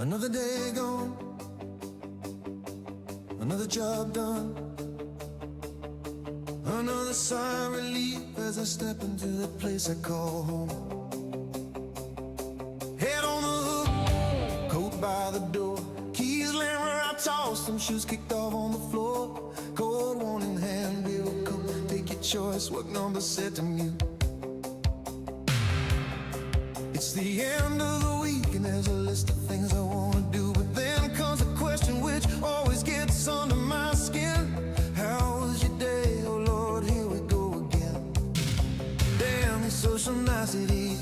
Another day gone, another job done, another sigh of relief as I step into the place I call home. Head on the hook, coat by the door, keys laying where I tossed them, shoes kicked off on the floor. Cold one in hand, bill come, take your choice, what number set to mute. It's the end of the week and there's a list of things I wanna do, but then comes a question which always gets under my skin. How was your day? Oh Lord, here we go again. Damn, these social niceties,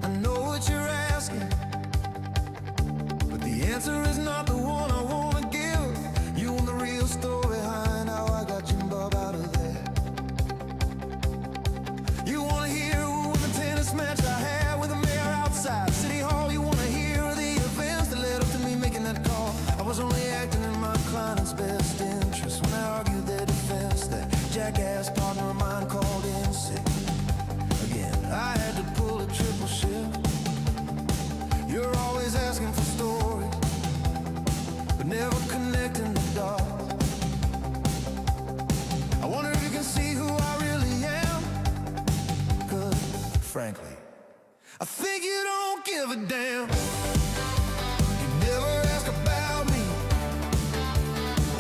I know what you're asking, but the answer is not the one I wanna give. You want the real story behind how I got Jim Bob out of there. You wanna hear who won the tennis match I had with a mayor outside City Hall. You wanna hear the events that led up to me making that call. I was only acting in my client's best interest when I argued their defense. That jackass partner of mine called in sick again. I had to pull a triple shift. You're always asking for stories, but never connecting the dots. I wonder if you can see who I really am, 'cause frankly, I think you don't give a damn. You never ask about me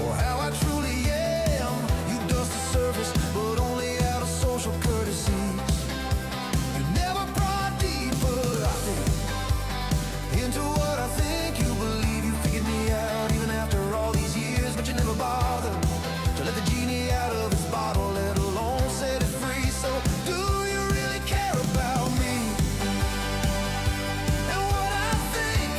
or how I truly am. You dust the surface, but only out of social courtesies. You never pry deeper, I think, into what I think you believe. You figured me out even after all these years, but you never bothered to let the genie out of its bottle, let alone set it free. So do you really care about me and what I think?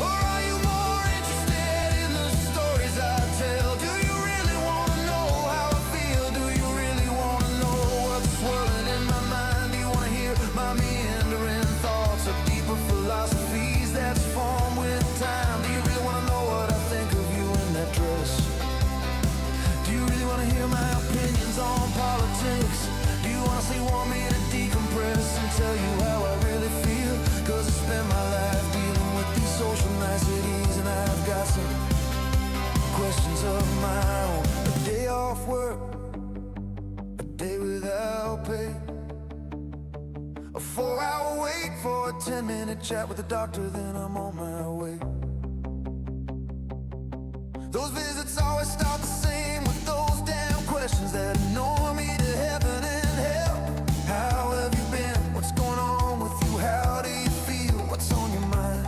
Or are you more interested in the stories I tell? Do you really want to know how I feel? Do you really want to know what's swirling in my mind? Do you want to hear my meandering thoughts or deeper philosophies that's formed with time? Do you really want to know what I think of you in that dress? Do you really want to hear my opinions on politics? Do you honestly want me to decompress and tell you how I really feel? 'Cause I spend my life dealing with these social niceties, and I've got some questions of my own. A day off work, a day without pay, a 4-hour wait for a 10-minute chat with the doctor, then I'm on my way. Those visits always start the same with those damn questions that annoy me to heaven and hell. How have you been? What's going on with you? How do you feel? What's on your mind?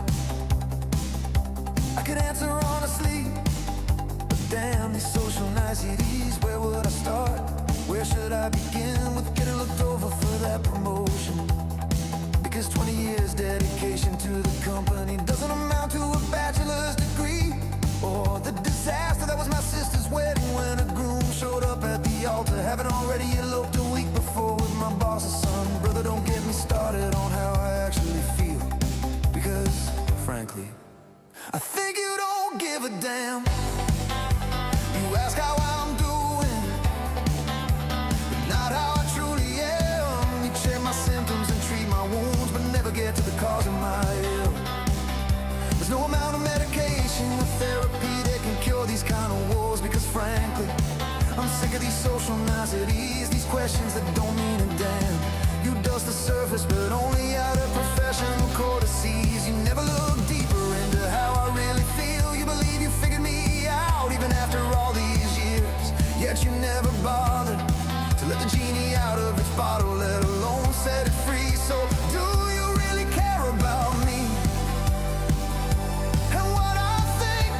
I could answer honestly, but damn these social niceties, where would I start? Where should I begin with getting looked over for that promotion? Because 20 years dedication to the company doesn't amount to a bachelor's degree, or the disaster that was my sister's wedding when a groom showed up at the altar, having already eloped a week before with my boss's son. Brother, don't get me started on how I actually feel, because frankly, I think you don't give a damn. You ask how I'm doing, but not how I truly am. You check my symptoms and treat my wounds, but never get to the cause of my ill. There's no amount of medication or therapy that can cure these kind of wars, because frankly, I'm sick of these social niceties, these questions that don't mean a damn. You dust the surface, but only out of professional courtesies. You never look deeper into how I really feel. You believe you figured me out even after all these years, yet you never bothered to let the genie out of its bottle, let alone set it free. So do you really care about me and what I think?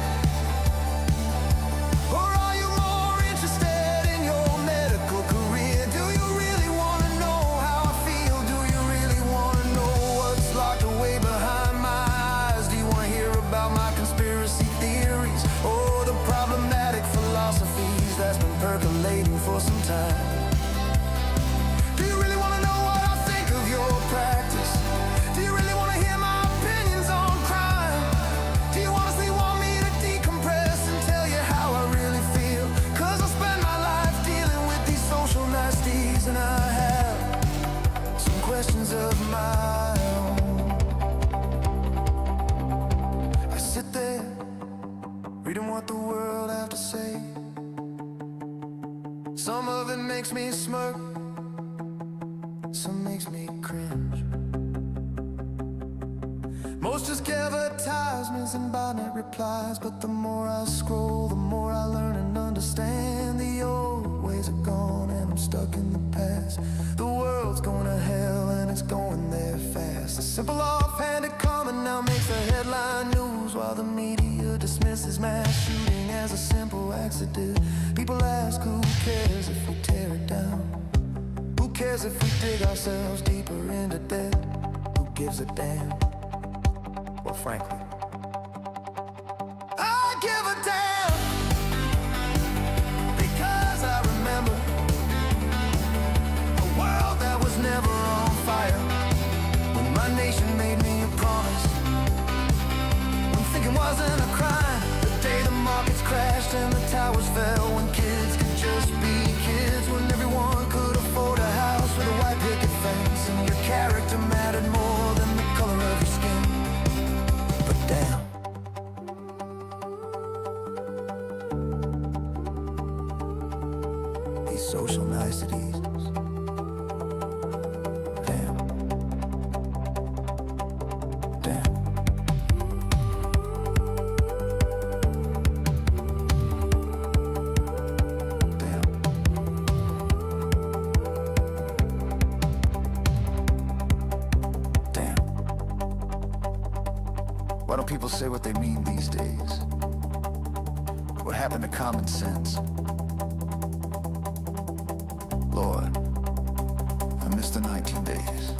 Or are you more interested in your medical career? Do you really want to know how I feel? Do you really want to know what's locked away behind my eyes? Do you want to hear about my conspiracy theories or the problematic philosophies that's been percolating for some time? Do you really want to makes me cringe. Most just give advertisements and botnet replies, but the more I scroll, the more I learn and understand. The old ways are gone and I'm stuck in the past. The world's going to hell and it's going there fast. A simple offhanded comment now makes the headline news, while the media dismisses mass shooting as a simple accident. People ask, who cares if we tear it down? Who cares if we dig ourselves deeper into debt? Who gives a damn? Well, frankly, I give a damn, because I remember a world that was never on fire, when my nation made me a promise, when thinking wasn't a crime, the day the markets crashed and the towers fell, when kids could just be kids, when everyone could afford a house with a white picket fence, and your character mattered more than the color of your skin. But damn, these social niceties. Damn. Damn. Damn. Damn. Why don't people say what they mean these days? What happened to common sense? Lord, I miss the 19 days.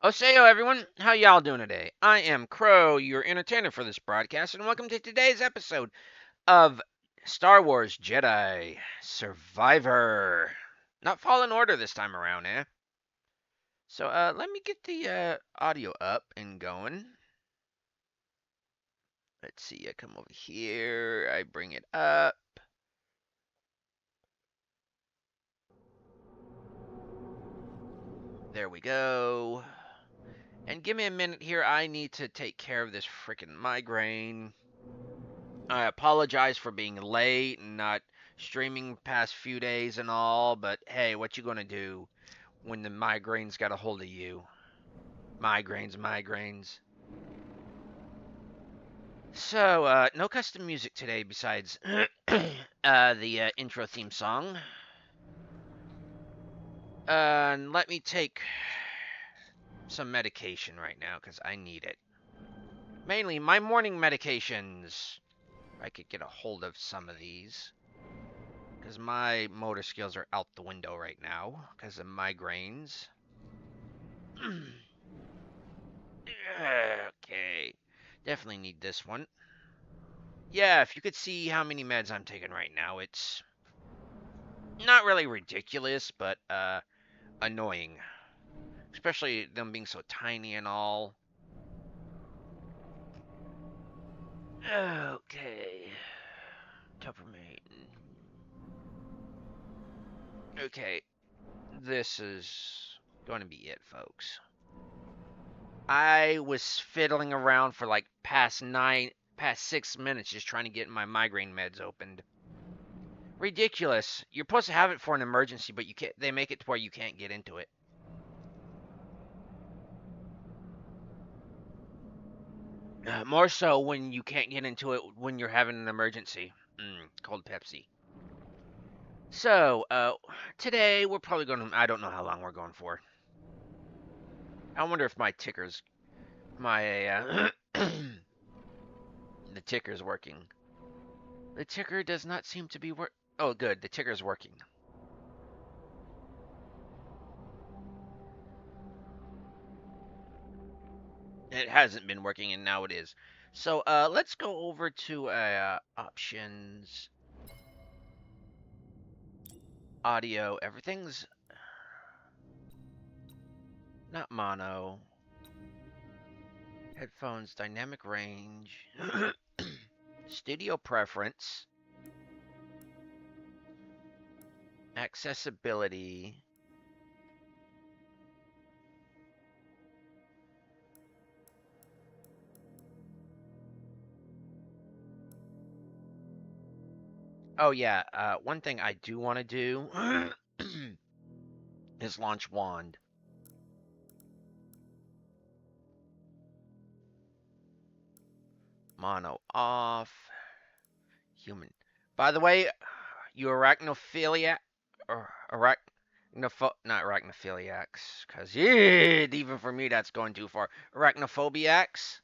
Oseyo, everyone. How y'all doing today? I am Crow, your entertainer for this broadcast, and welcome to today's episode of Star Wars Jedi Survivor. Not Fallen Order this time around, eh? So, let me get the audio up and going. Let's see, I come over here, I bring it up. There we go. And give me a minute here, I need to take care of this freaking migraine. I apologize for being late and not streaming past few days and all, but hey, what you gonna do when the migraines got a hold of you? Migraines. So, no custom music today besides the intro theme song. And let me take some medication right now because I need it. Mainly my morning medications. If I could get a hold of some of these. Because my motor skills are out the window right now because of migraines. Okay. Definitely need this one. Yeah, if you could see how many meds I'm taking right now, it's not really ridiculous, but annoying. Especially them being so tiny and all. Okay. Tuppermate. Okay. This is going to be it, folks. I was fiddling around for like past 6 minutes just trying to get my migraine meds opened. Ridiculous. You're supposed to have it for an emergency, but you can't. They make it to where you can't get into it. More so when you can't get into it when you're having an emergency. Cold Pepsi. So, today we're probably going to. I don't know how long we're going for. I wonder if my ticker's. The ticker's working. The ticker does not seem to be work. Oh, good. The ticker's working. It hasn't been working, and now it is. So, let's go over to options, audio. Everything's not mono. Headphones, dynamic range, studio preference, accessibility. Oh yeah, one thing I do want to do is launch wand. Mono off. Human. By the way, you arachnophiliac or not arachnophiliacs, because even for me that's going too far. Arachnophobiacs.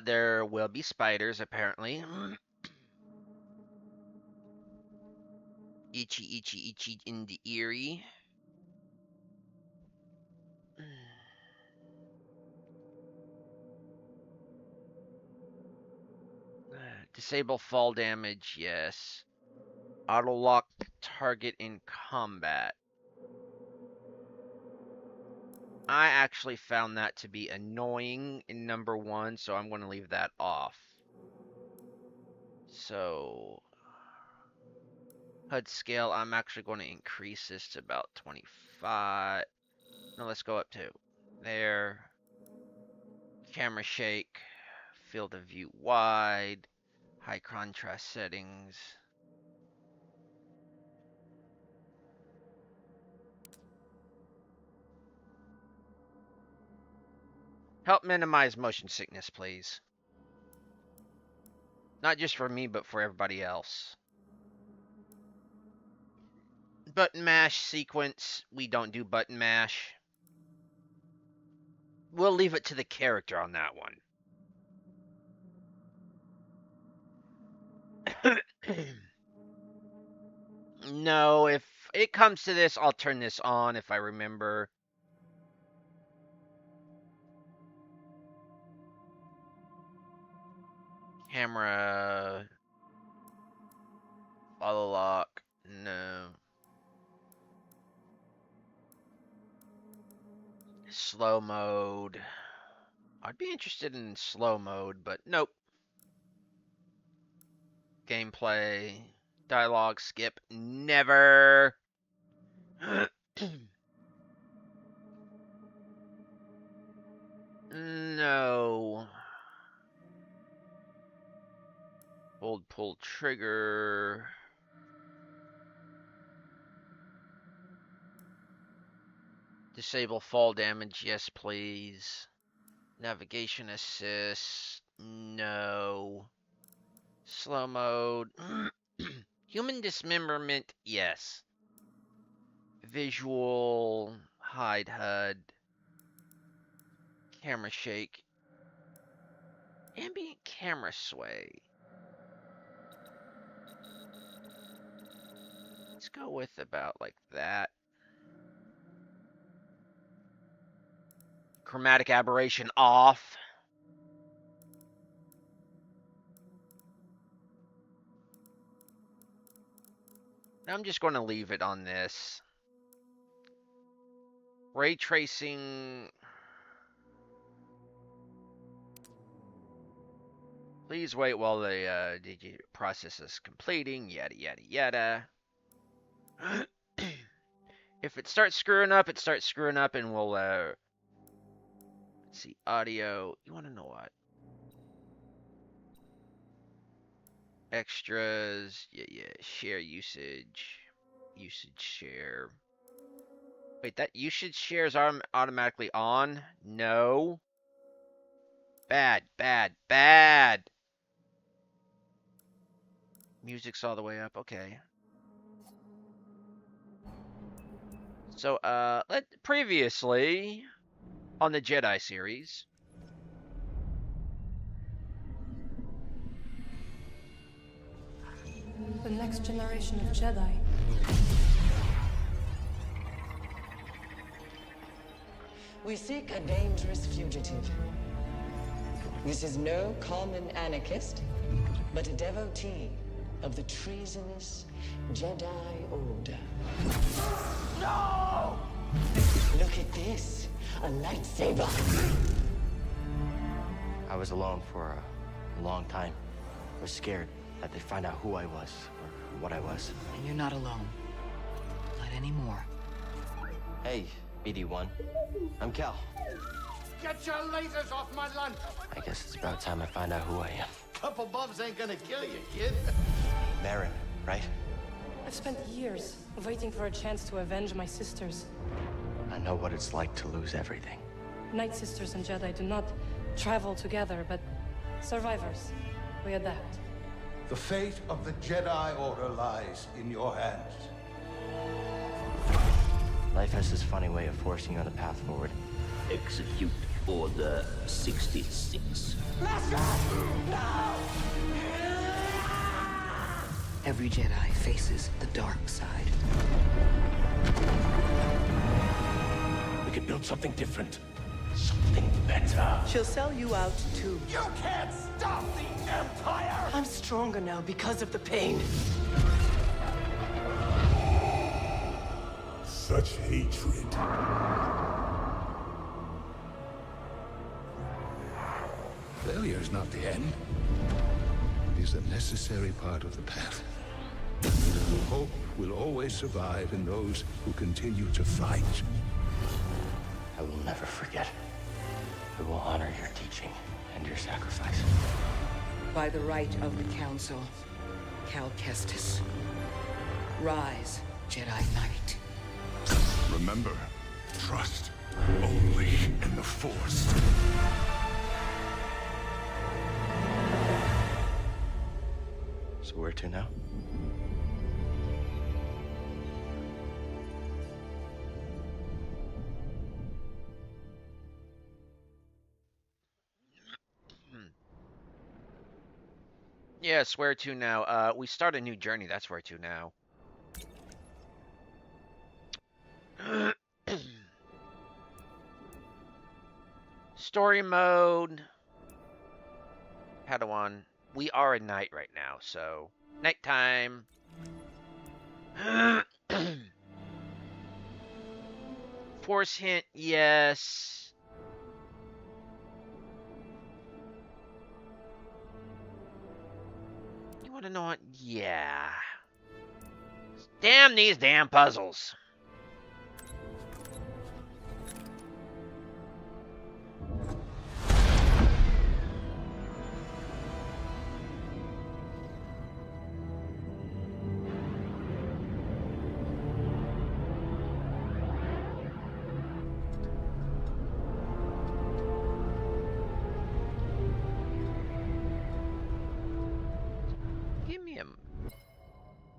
There will be spiders apparently. Itchy, itchy, itchy in the eerie. Disable fall damage, yes. Auto lock target in combat. I actually found that to be annoying in number 1, so I'm going to leave that off. So, HUD scale, I'm actually going to increase this to about 25. No, let's go up to there. Camera shake, field of view wide, high contrast settings. Help minimize motion sickness, please. Not just for me, but for everybody else. Button mash sequence. We don't do button mash. We'll leave it to the character on that one. No, if it comes to this, I'll turn this on if I remember. Camera. Follow lock. No. Slow mode. I'd be interested in slow mode, but nope. Gameplay. Dialogue skip. Never. No. Hold pull trigger. Disable fall damage, yes please. Navigation assist, no. Slow mode. Human dismemberment, yes. Visual, hide HUD. Camera shake. Ambient camera sway. Let's go with about like that. Chromatic aberration off. I'm just going to leave it on this. Ray tracing. Please wait while the process is completing. Yada, yada, yada. If it starts screwing up, it starts screwing up, and we'll, let's see, audio. You want to know what? Extras. Yeah. Share usage. Usage share. Wait, that usage share is automatically on? No. Bad. Music's all the way up. Okay. So, previously on the Jedi series. The next generation of Jedi. We seek a dangerous fugitive. This is no common anarchist, but a devotee of the treasonous Jedi Order. No! Look at this, a lightsaber. I was alone for a long time. I was scared that they'd find out who I was or what I was. And you're not alone. Not anymore. Hey, BD1. I'm Cal. Get your lasers off my lunch! I guess it's about time I find out who I am. Couple bumps ain't gonna kill you, kid. Marin, right? I've spent years waiting for a chance to avenge my sisters. I know what it's like to lose everything. Night Sisters and Jedi do not travel together, but survivors, we adapt. The fate of the Jedi Order lies in your hands. Life has this funny way of forcing you on the path forward. Execute Order 66. Every Jedi faces the dark side. We could build something different. Something better. She'll sell you out too. You can't stop the Empire! I'm stronger now because of the pain. Such hatred. Failure is not the end. It is a necessary part of the path. Hope will always survive in those who continue to fight. I will never forget. I will honor your teaching and your sacrifice. By the right of the Council, Cal Kestis. Rise, Jedi Knight. Remember, trust only in the Force. So where to now? Yes, where to now? We start a new journey. That's where to now. Story mode. Padawan. We are at night right now, so nighttime. Force hint, yes. You want to know what? Yeah. Damn these damn puzzles.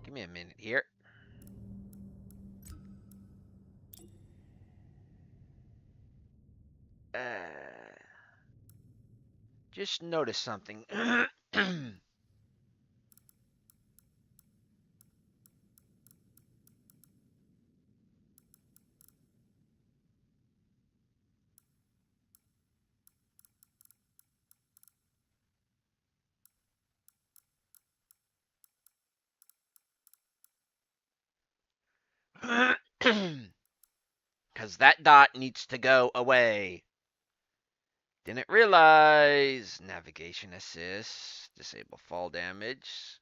Give me a minute here. Just noticed something. Because that dot needs to go away. Didn't realize. Navigation assist. Disable fall damage.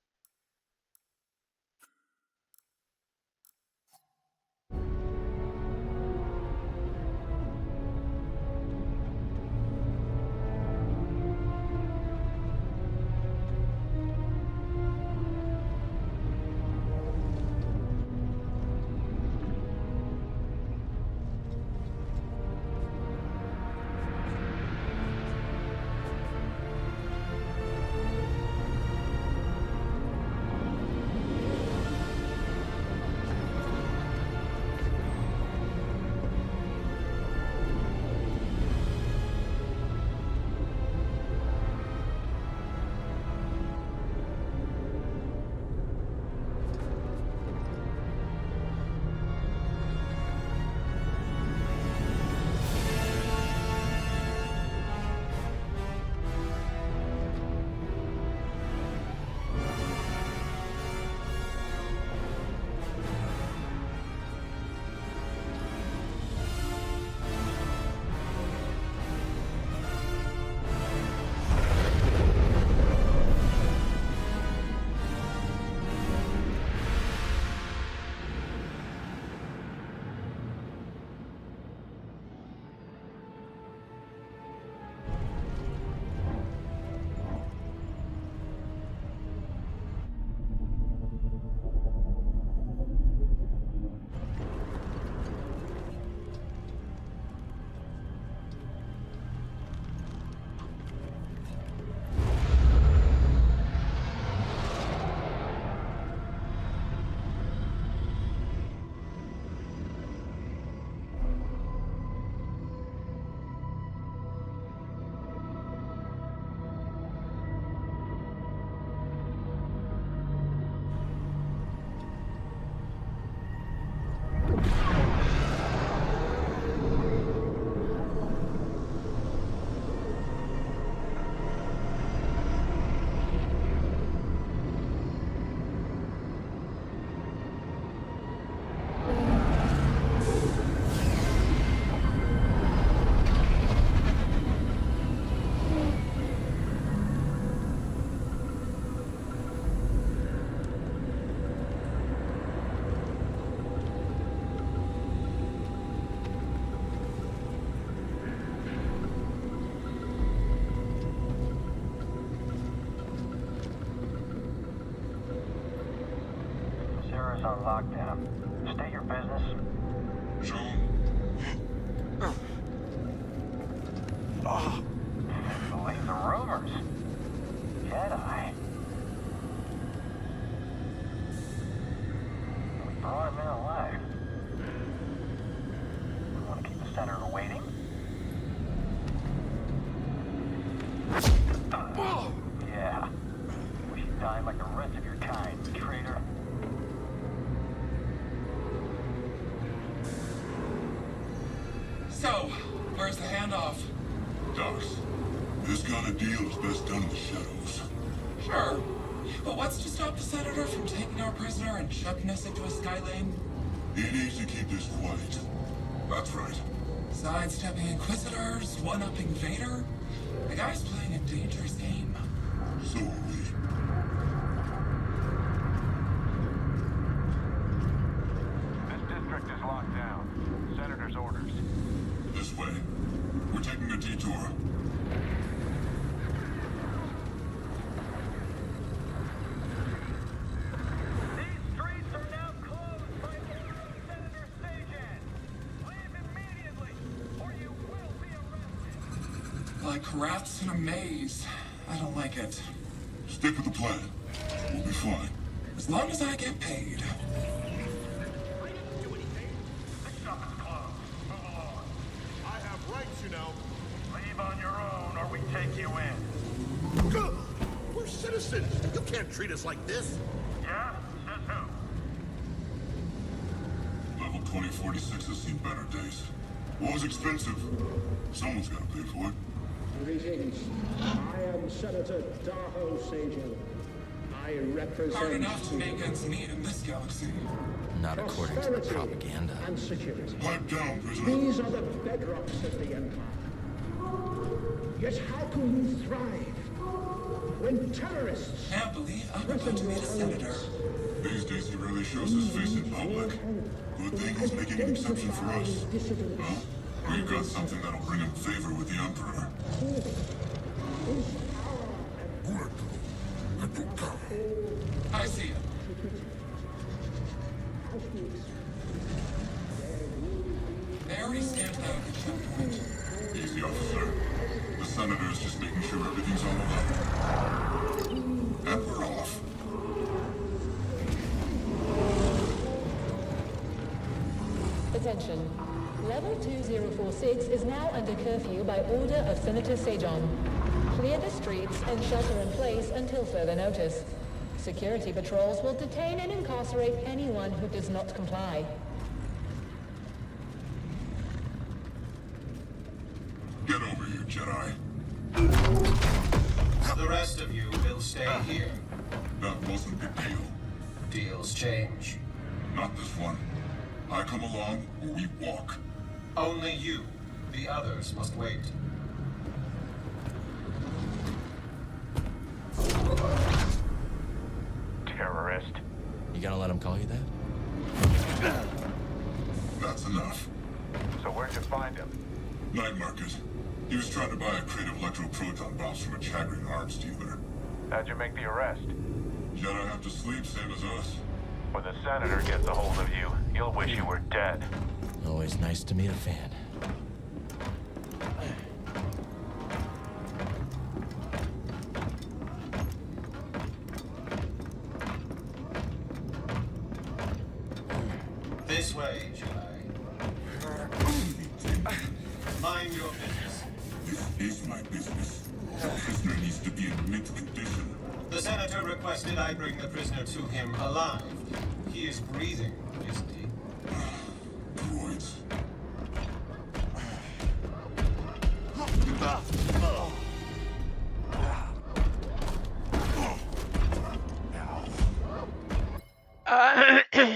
is on lockdown. State your business. Believe the rumors. Jedi. We brought him in alive. We want to keep the senator waiting? Yeah. Wish you died like the rest of your kind, traitor. So, where's the handoff? Docs, this kind of deal is best done in the shadows. Sure. But what's to stop the senator from taking our prisoner and chucking us into a skylane? He needs to keep this quiet. That's right. Sidestepping Inquisitors, one-upping Vader? The guy's playing a dangerous game. So are we. This district is locked down. Senator's orders. This way. We're taking a detour. These streets are now closed by order of Senator Sajan. Leave immediately, or you will be arrested. Like rats in a maze. I don't like it. Stick with the plan. We'll be fine. As long as I get paid. I didn't do anything. This shop is closed. Move along. I have rights, you know. Leave on your own, or we take you in. We're citizens. You can't treat us like this. Yeah? Says who? Level 2046 has seen better days. War's expensive. Someone's got to pay for it. Greetings. I am Senator Darho Sajan. I represent Hard enough to make ends meet in this galaxy. Not according to the propaganda. and security. Pipe down, prisoner. These are the bedrocks of the Empire. Yet how can you thrive when terrorists Can't believe I'm about to meet a senator. These days he rarely shows his face in public. Good thing he's making an exception for us. Well, we've got something that'll bring him favor with the Emperor. I see it. They already stamped out at the checkpoint. Easy, officer. The senator's just making sure everything's on the level. And we're off. Attention. Level 2046 is now under curfew by order of Senator Sajan. Clear the streets and shelter in place until further notice. Security patrols will detain and incarcerate anyone who does not comply. Get over here, Jedi. The rest of you will stay here. That wasn't the deal. Deals change. Not this one. I come along, or we walk. Only you. The others must wait. Terrorist. You gonna let him call you that? That's enough. So where'd you find him? Night market. He was trying to buy a crate of electroproton bombs from a chattering arms dealer. How'd you make the arrest? Jedi have to sleep, same as us. When the senator gets a hold of you, you'll wish you were dead. Always nice to meet a fan. This way, Jedi. Mind your business. This is my business. The prisoner needs to be in mint condition. The senator requested I bring the prisoner to him alive. He is breathing, isn't he? Droids.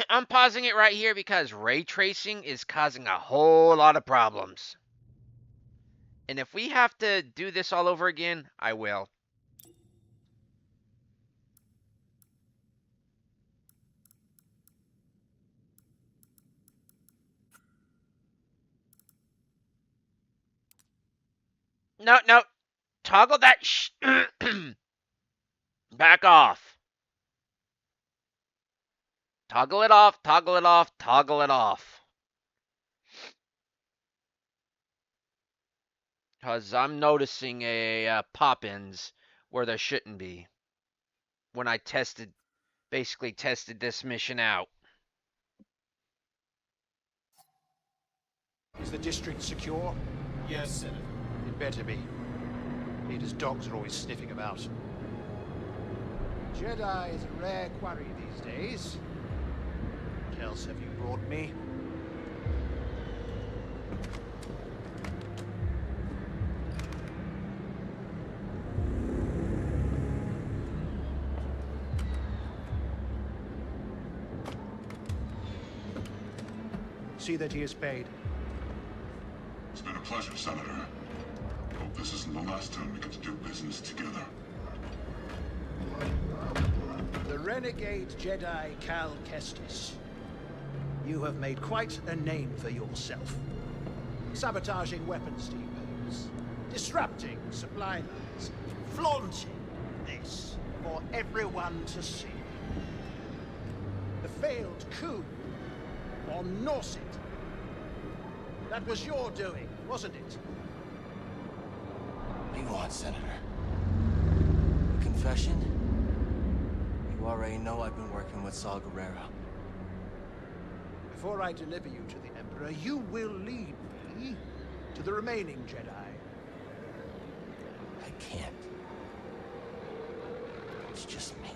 I'm pausing it right here because ray tracing is causing a whole lot of problems. And if we have to do this all over again, I will. No, no. Toggle that back off. Toggle it off, toggle it off, toggle it off. Because I'm noticing a pop-ins where there shouldn't be. When I basically tested this mission out. Is the district secure? Yes, Senator. It better be. Peter's dogs are always sniffing about. Jedi is a rare quarry these days. What else have you brought me? See that he is paid. It's been a pleasure, Senator. Hope this isn't the last time we get to do business together. The renegade Jedi Cal Kestis. You have made quite a name for yourself. Sabotaging weapons depots, disrupting supply lines, flaunting this for everyone to see. The failed coup on Norset. That was your doing, wasn't it? What do you want, Senator? A confession? You already know I've been working with Saw Gerrera. Before I deliver you to the Emperor, you will lead me to the remaining Jedi. I can't. It's just me.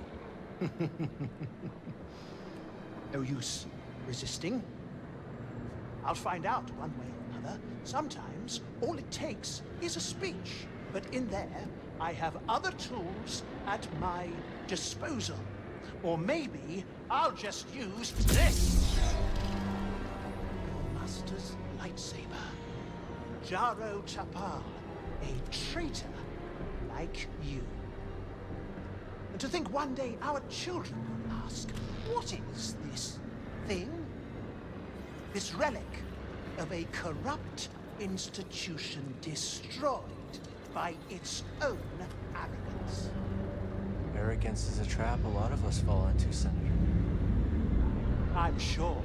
No use resisting. I'll find out one way or another. Sometimes all it takes is a speech. But in there, I have other tools at my disposal. Or maybe I'll just use this. Your master's lightsaber. Jaro Tapal, a traitor like you. And to think one day our children will ask, what is this thing? This relic of a corrupt institution destroyed by its own arrogance. Arrogance is a trap a lot of us fall into, Senator. I'm sure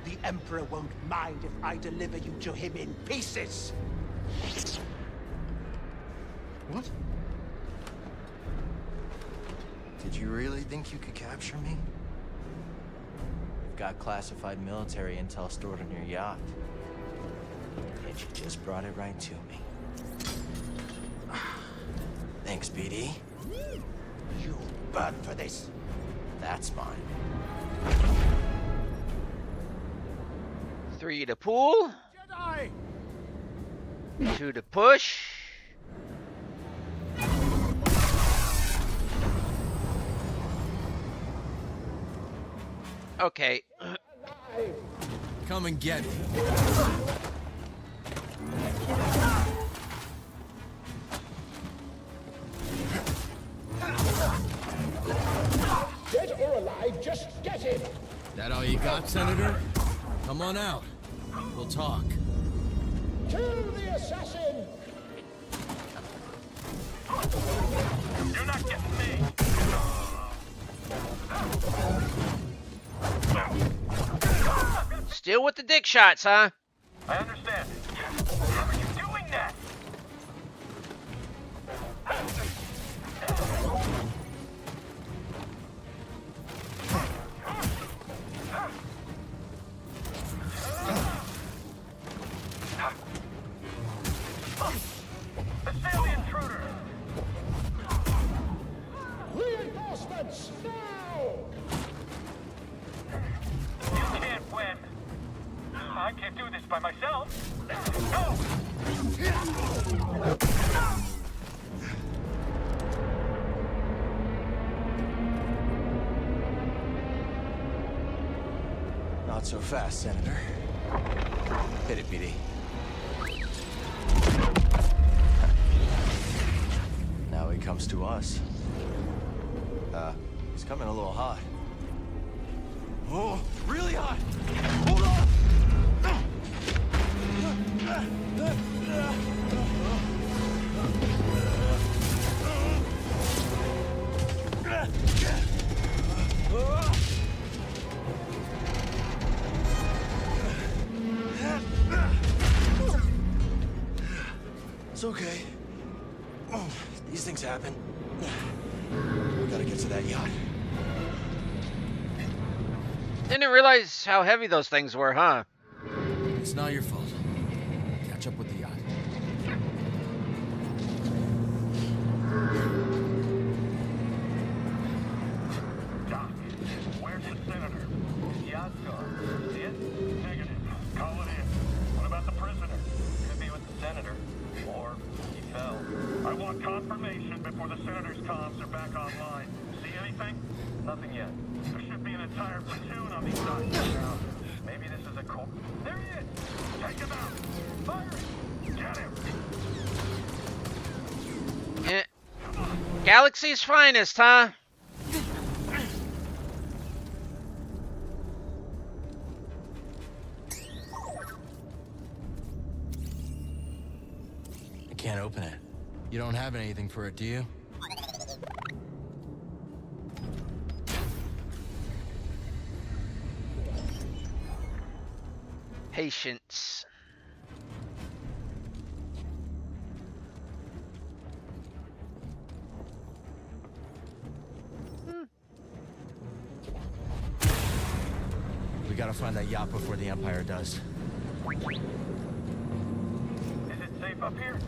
the Emperor won't mind if I deliver you to him in pieces. What? Did you really think you could capture me? You've got classified military intel stored on your yacht. And you just brought it right to me. Thanks, BD. You'll burn for this. That's mine. 3 to pull. Jedi! 2 to push. Okay. Come and get it. Dead or alive, just get him! That all you got, Senator? Come on out. We'll talk. Kill the assassin! You're not getting me! Still with the dick shots, huh? I understand. How are you doing that? Assail the intruder! Reinforcements, now! You can't win. I can't do this by myself. Go! Not so fast, Senator. Hit it, BD. Now he comes to us. He's coming a little hot. Oh, really hot! Hold on! It's okay. These things happen. We gotta get to that yacht. Didn't realize how heavy those things were, huh? It's not your fault. Catch up with the yacht. Doc, where's the senator? His yacht's gone. See it? Negative. Call it in. What about the prisoner? Could be with the senator. Or he fell. I want confirmation before the senator's comms are back online. See anything? Nothing yet. There should be an entire platoon on these docks now. Maybe this is a corp. There he is! Take him out! Fire him! Get him! Galaxy's finest, huh? I can't open it. You don't have anything for it, do you? Patience. We gotta find that yacht before the Empire does. Is it safe up here?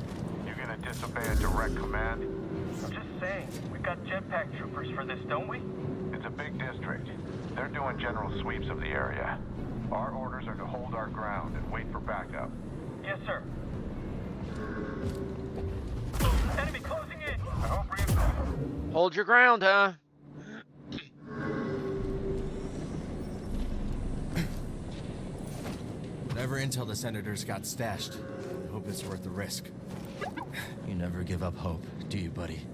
You gonna disobey a direct command? I'm just saying, we've got jetpack troopers for this, don't we? It's a big district. They're doing general sweeps of the area. Our orders are to hold our ground and wait for backup. Yes, sir. Enemy closing in! I hope reinforcements. Hold your ground, huh? Whatever intel the senators got stashed, I hope it's worth the risk. You never give up hope, do you, buddy?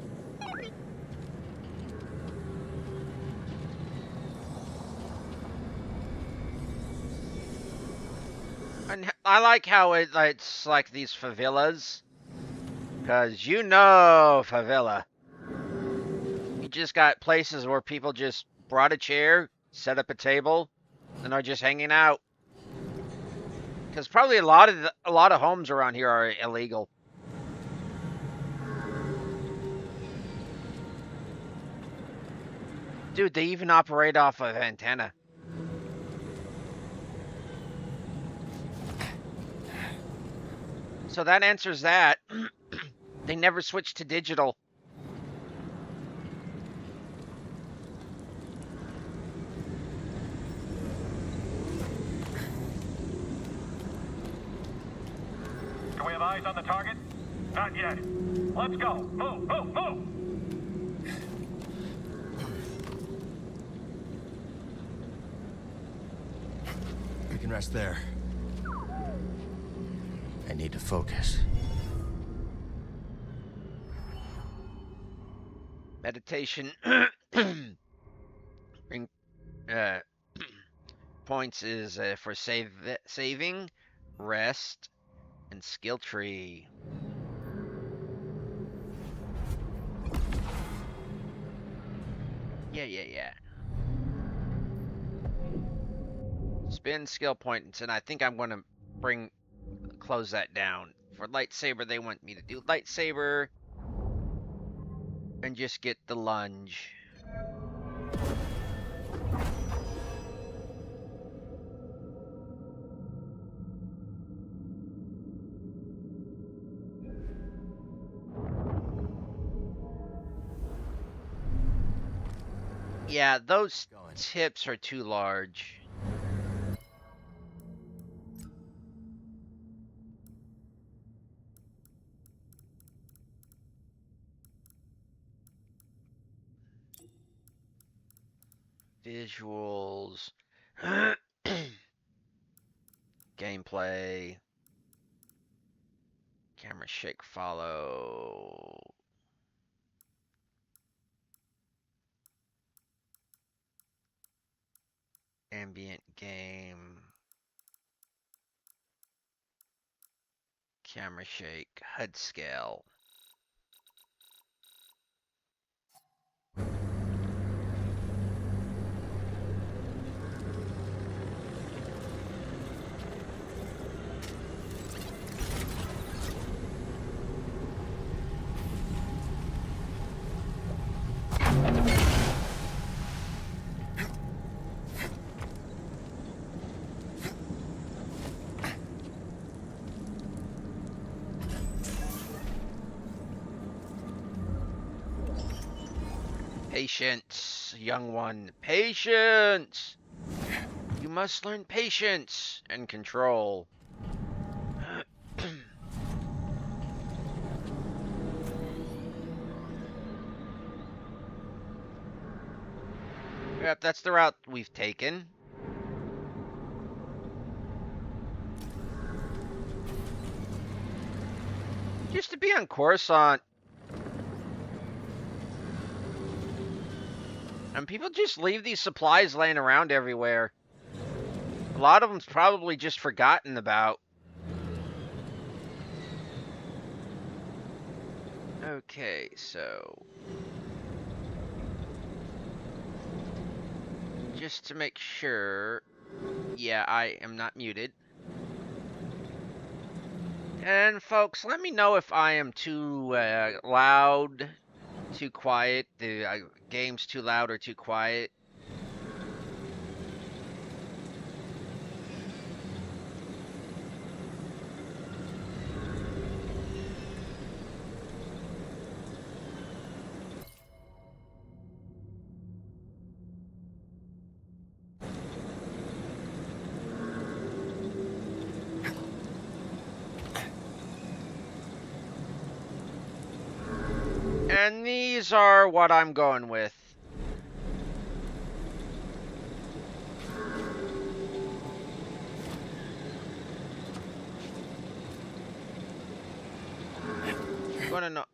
And I like how it's like these favelas. Because you know favela. You just got places where people just brought a chair, set up a table, and are just hanging out. Because probably a lot of homes around here are illegal. Dude, they even operate off of antenna. So that answers that. They never switched to digital. Do we have eyes on the target? Not yet. Let's go. Move, move, move! We can rest there. I need to focus. Meditation bring points is for saving, rest, and skill tree. Yeah. Spend skill points, and I think I'm gonna close that down. For lightsaber, they want me to do lightsaber and just get the lunge. Yeah, those tips are too large. Visuals, gameplay, camera shake follow. Ambient game, camera shake, HUD scale. Patience, young one. Patience! You must learn patience and control. Yep, that's the route we've taken. Used to be on Coruscant. And people just leave these supplies laying around everywhere. A lot of them's probably just forgotten about. Okay, so... just to make sure... yeah, I am not muted. And folks, let me know if I am too loud, too quiet, the game's too loud or too quiet. And these are what I'm going with. I'm gonna know.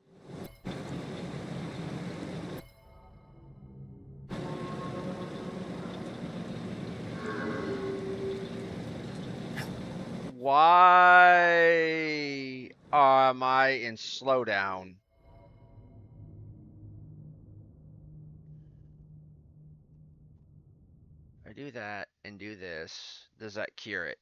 Why am I in slowdown? I do that and do this. Does that cure it?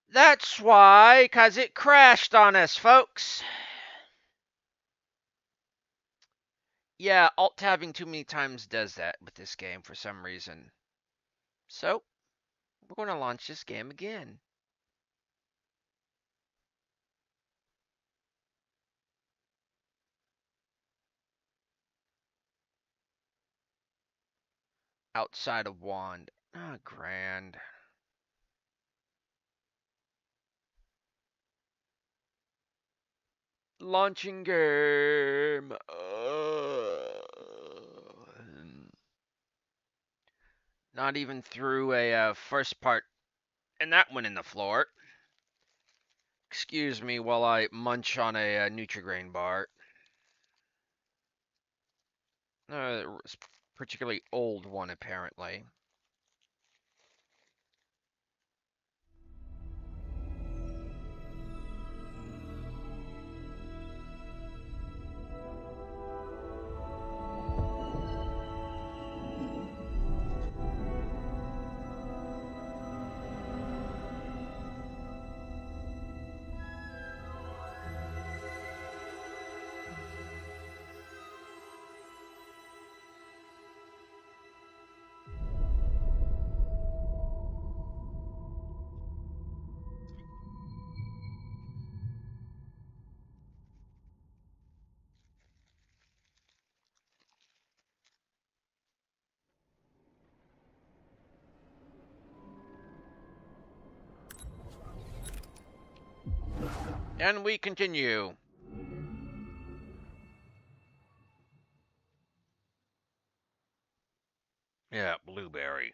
That's why, 'cause it crashed on us, folks. Yeah, alt-tabbing too many times does that with this game for some reason. So, we're going to launch this game again. Outside of Wand. Ah, grand. Launching game. Not even through a first part. And that went in the floor. Excuse me while I munch on a Nutri-Grain bar. Particularly old one, apparently. And we continue. Yeah, blueberry.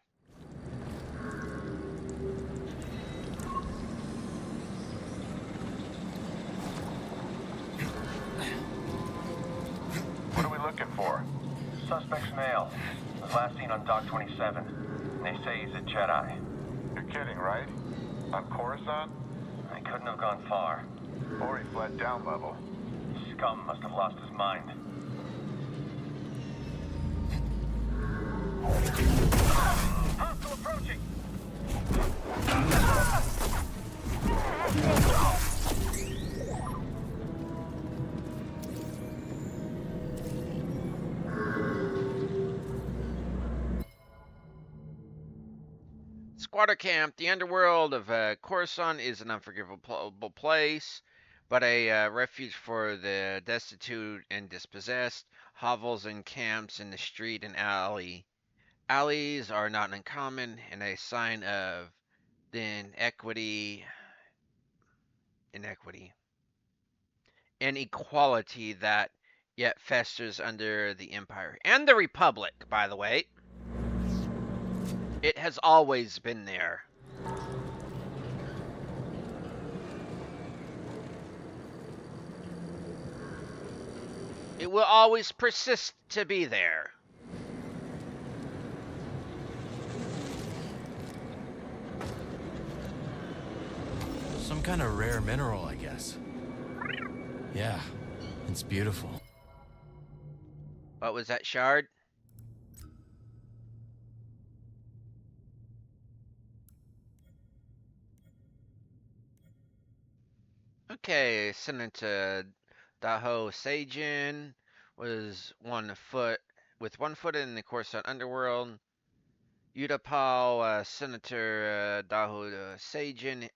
What are we looking for? Suspect's male. Was last seen on Dock 27. They say he's a Jedi. You're kidding, right? On Coruscant? I couldn't have gone far. Or he fled down level. Scum must have lost his mind. Hostile approaching! Squatter camp. The underworld of Coruscant is an unforgivable place. but a refuge for the destitute and dispossessed, hovels and camps in the street and alley. Alleys are not uncommon and a sign of the inequity, inequality that yet festers under the Empire and the Republic, by the way. It has always been there. It will always persist to be there. Some kind of rare mineral, I guess. Yeah, it's beautiful. What was that, Shard? Okay, Senator Daho Sajin was with 1 foot in the Coruscant underworld. Utapau Senator Daho Sajin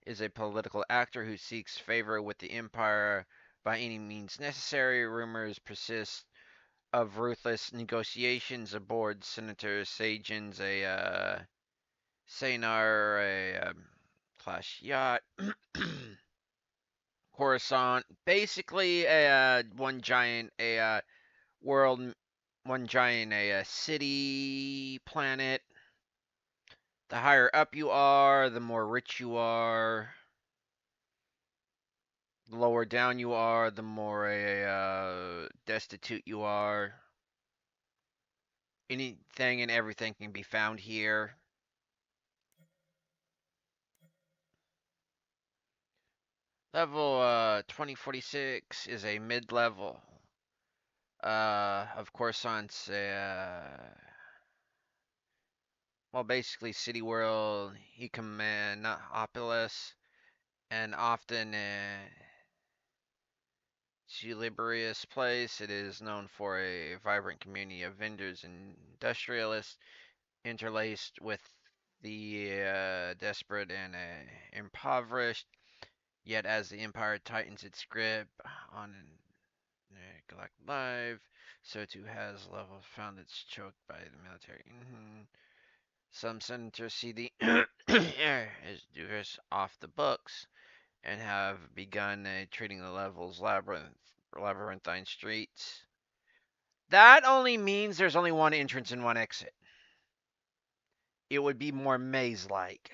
is a political actor who seeks favor with the Empire by any means necessary. Rumors persist of ruthless negotiations aboard Senator Sajin's Saynar, class yacht. Coruscant, basically one giant world, one giant city planet. The higher up you are, the more rich you are. The lower down you are, the more destitute you are. Anything and everything can be found here. Level 2046 is a mid-level. Of course, on well, basically City World, Econopolis, and often salubrious place. It is known for a vibrant community of vendors and industrialists, interlaced with the desperate and impoverished. Yet, as the Empire tightens its grip on Galactic Life, so too has level found it's choked by the military. Some senators see the air as dubious off the books and have begun treating the levels labyrinthine streets. That only means there's only one entrance and one exit. It would be more maze-like.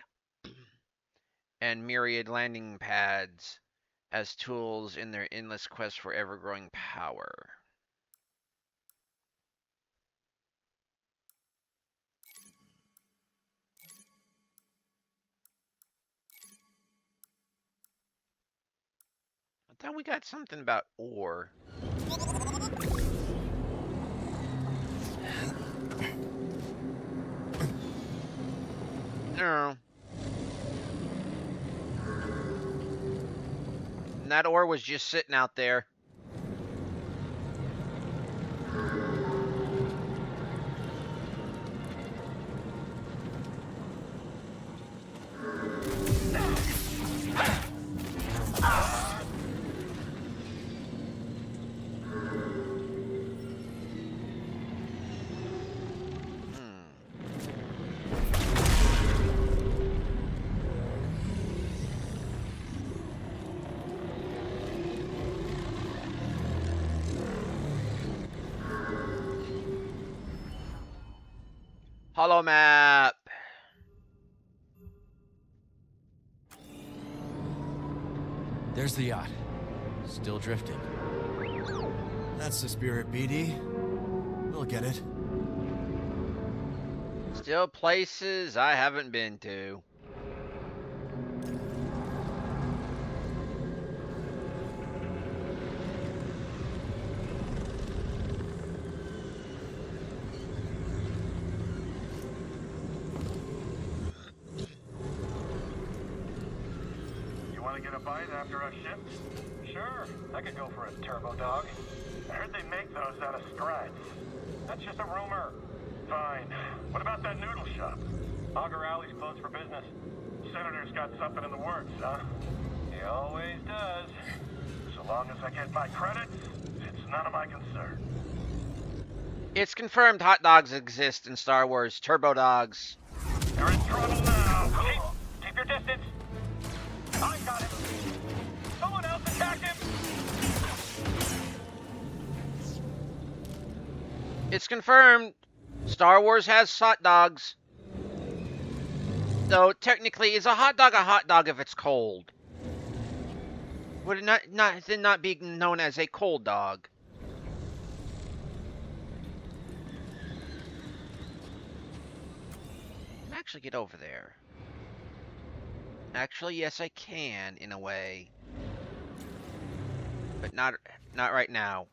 And myriad landing pads as tools in their endless quest for ever-growing power. I thought we got something about ore. No. And that ore was just sitting out there. Hollow map. There's the yacht. Still drifting. That's the spirit, BD. We'll get it. Still places I haven't been to. Get a bite after a ship? Sure, I could go for a turbo dog. I heard they make those out of strats. That's just a rumor. Fine. What about that noodle shop? Auger Alley's closed for business. Senator's got something in the works, huh? He always does. So long as I get my credits, it's none of my concern. It's confirmed hot dogs exist in Star Wars. Turbo dogs. You're in trouble now. Keep your distance. I got him. Someone else attack him. It's confirmed. Star Wars has hot dogs. Though technically, is a hot dog if it's cold? Would it not be known as a cold dog? Can I actually get over there? Actually, yes, I can in a way, but not right now.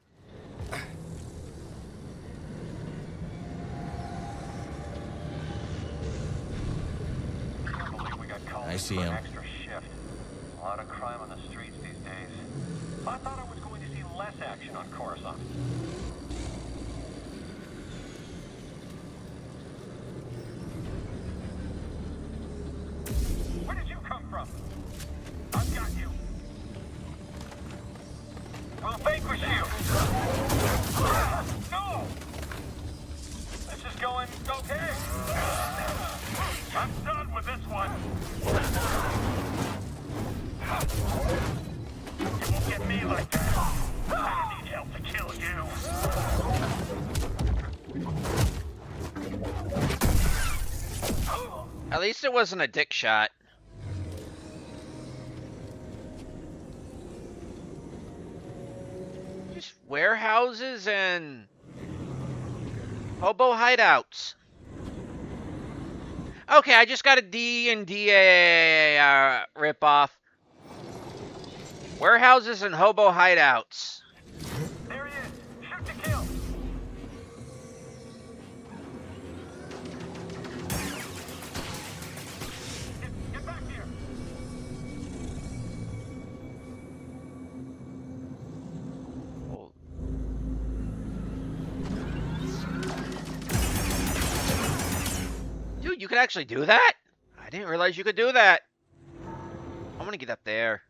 I see him. Extra shift. A lot of crime on the streets these days. I thought I was going to see less action on Coruscant. Where did you come from? I've got you. We'll vanquish you. No! This is going okay. I'm done with this one. You won't get me like that. I need help to kill you. At least it wasn't a dick shot. Just warehouses and hobo hideouts. Okay, I just got a D&D ripoff. Warehouses and hobo hideouts. There he is. Shoot to kill. Get back here. Dude, you could actually do that? I didn't realize you could do that. I want to get up there.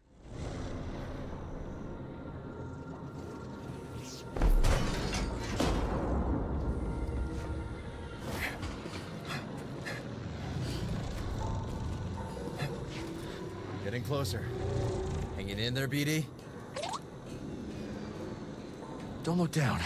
Getting closer. Hanging in there, BD? Don't look down.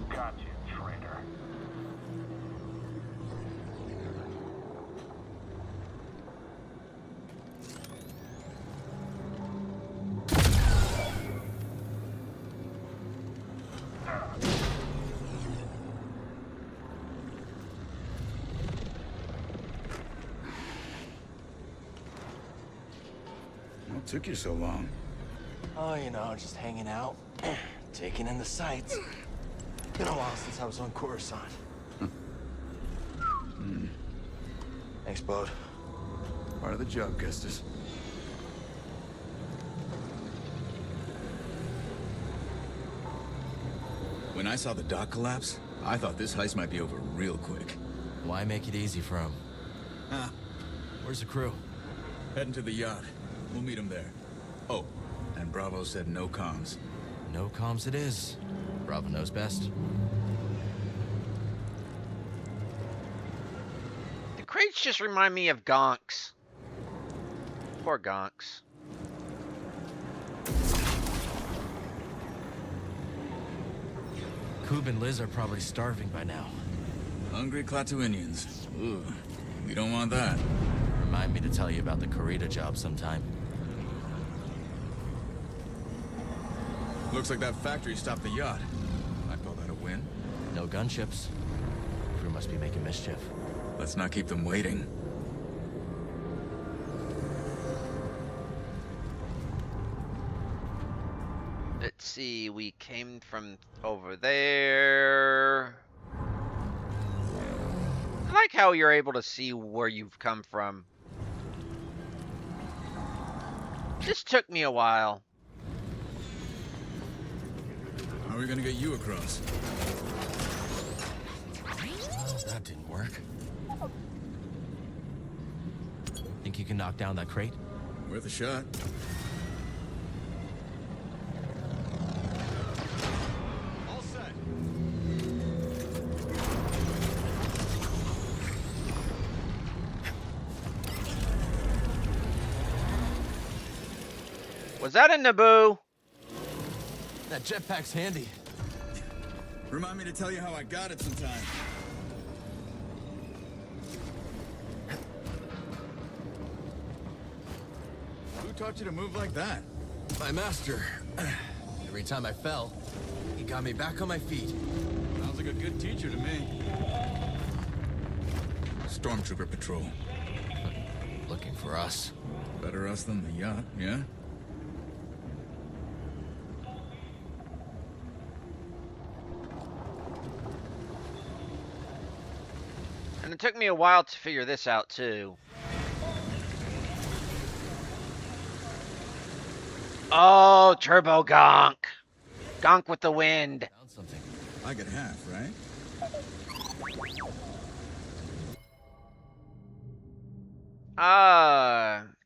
Got you, traitor. What took you so long? Oh, you know, just hanging out, taking in the sights. Been a while since I was on Coruscant. Thanks, Bode. Part of the job, Kestis. When I saw the dock collapse, I thought this heist might be over real quick. Why make it easy for him? Huh. Where's the crew? Heading to the yacht. We'll meet him there. Oh, and Bravo said no comms. No comms it is. Bravo knows best. The crates just remind me of Gonks. Poor Gonks. Coob and Liz are probably starving by now. Hungry Klaatuinians. Ooh, we don't want that. Remind me to tell you about the Corita job sometime. Looks like that factory stopped the yacht. I call that a win. No gunships. Crew must be making mischief. Let's not keep them waiting. Let's see, we came from over there. I like how you're able to see where you've come from. This took me a while. How are we gonna get you across? Well, that didn't work. Think you can knock down that crate? Worth a shot. All set. Was that a Naboo? That jetpack's handy. Remind me to tell you how I got it sometime. Who taught you to move like that? My master. Every time I fell, he got me back on my feet. Sounds like a good teacher to me. Stormtrooper patrol. Looking for us. Better us than the yacht, yeah? And it took me a while to figure this out, too. Oh, Turbo Gonk. Gonk with the wind. Found something. I get half, right?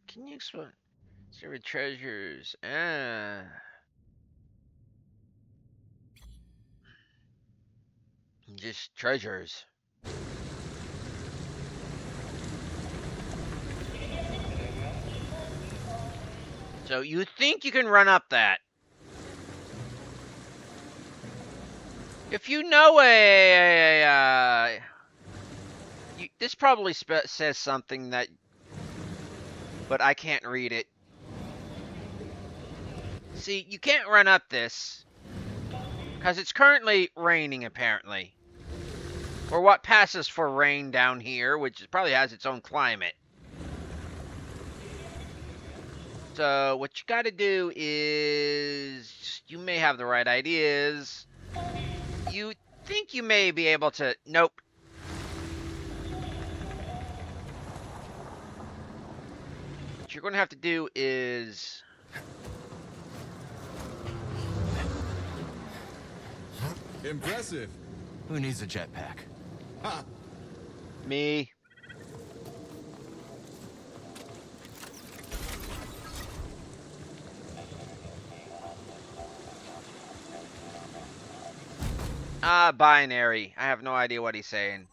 Can you explain? Secret treasures. Just treasures. So you think you can run up that? If you know this probably says something that, but I can't read it. See, you can't run up this because it's currently raining, apparently, or what passes for rain down here, which probably has its own climate. So what you got to do is, you may have the right ideas. You think you may be able to, nope. What you're going to have to do is, impressive. Who needs a jetpack? Ha! Me. Binary. I have no idea what he's saying.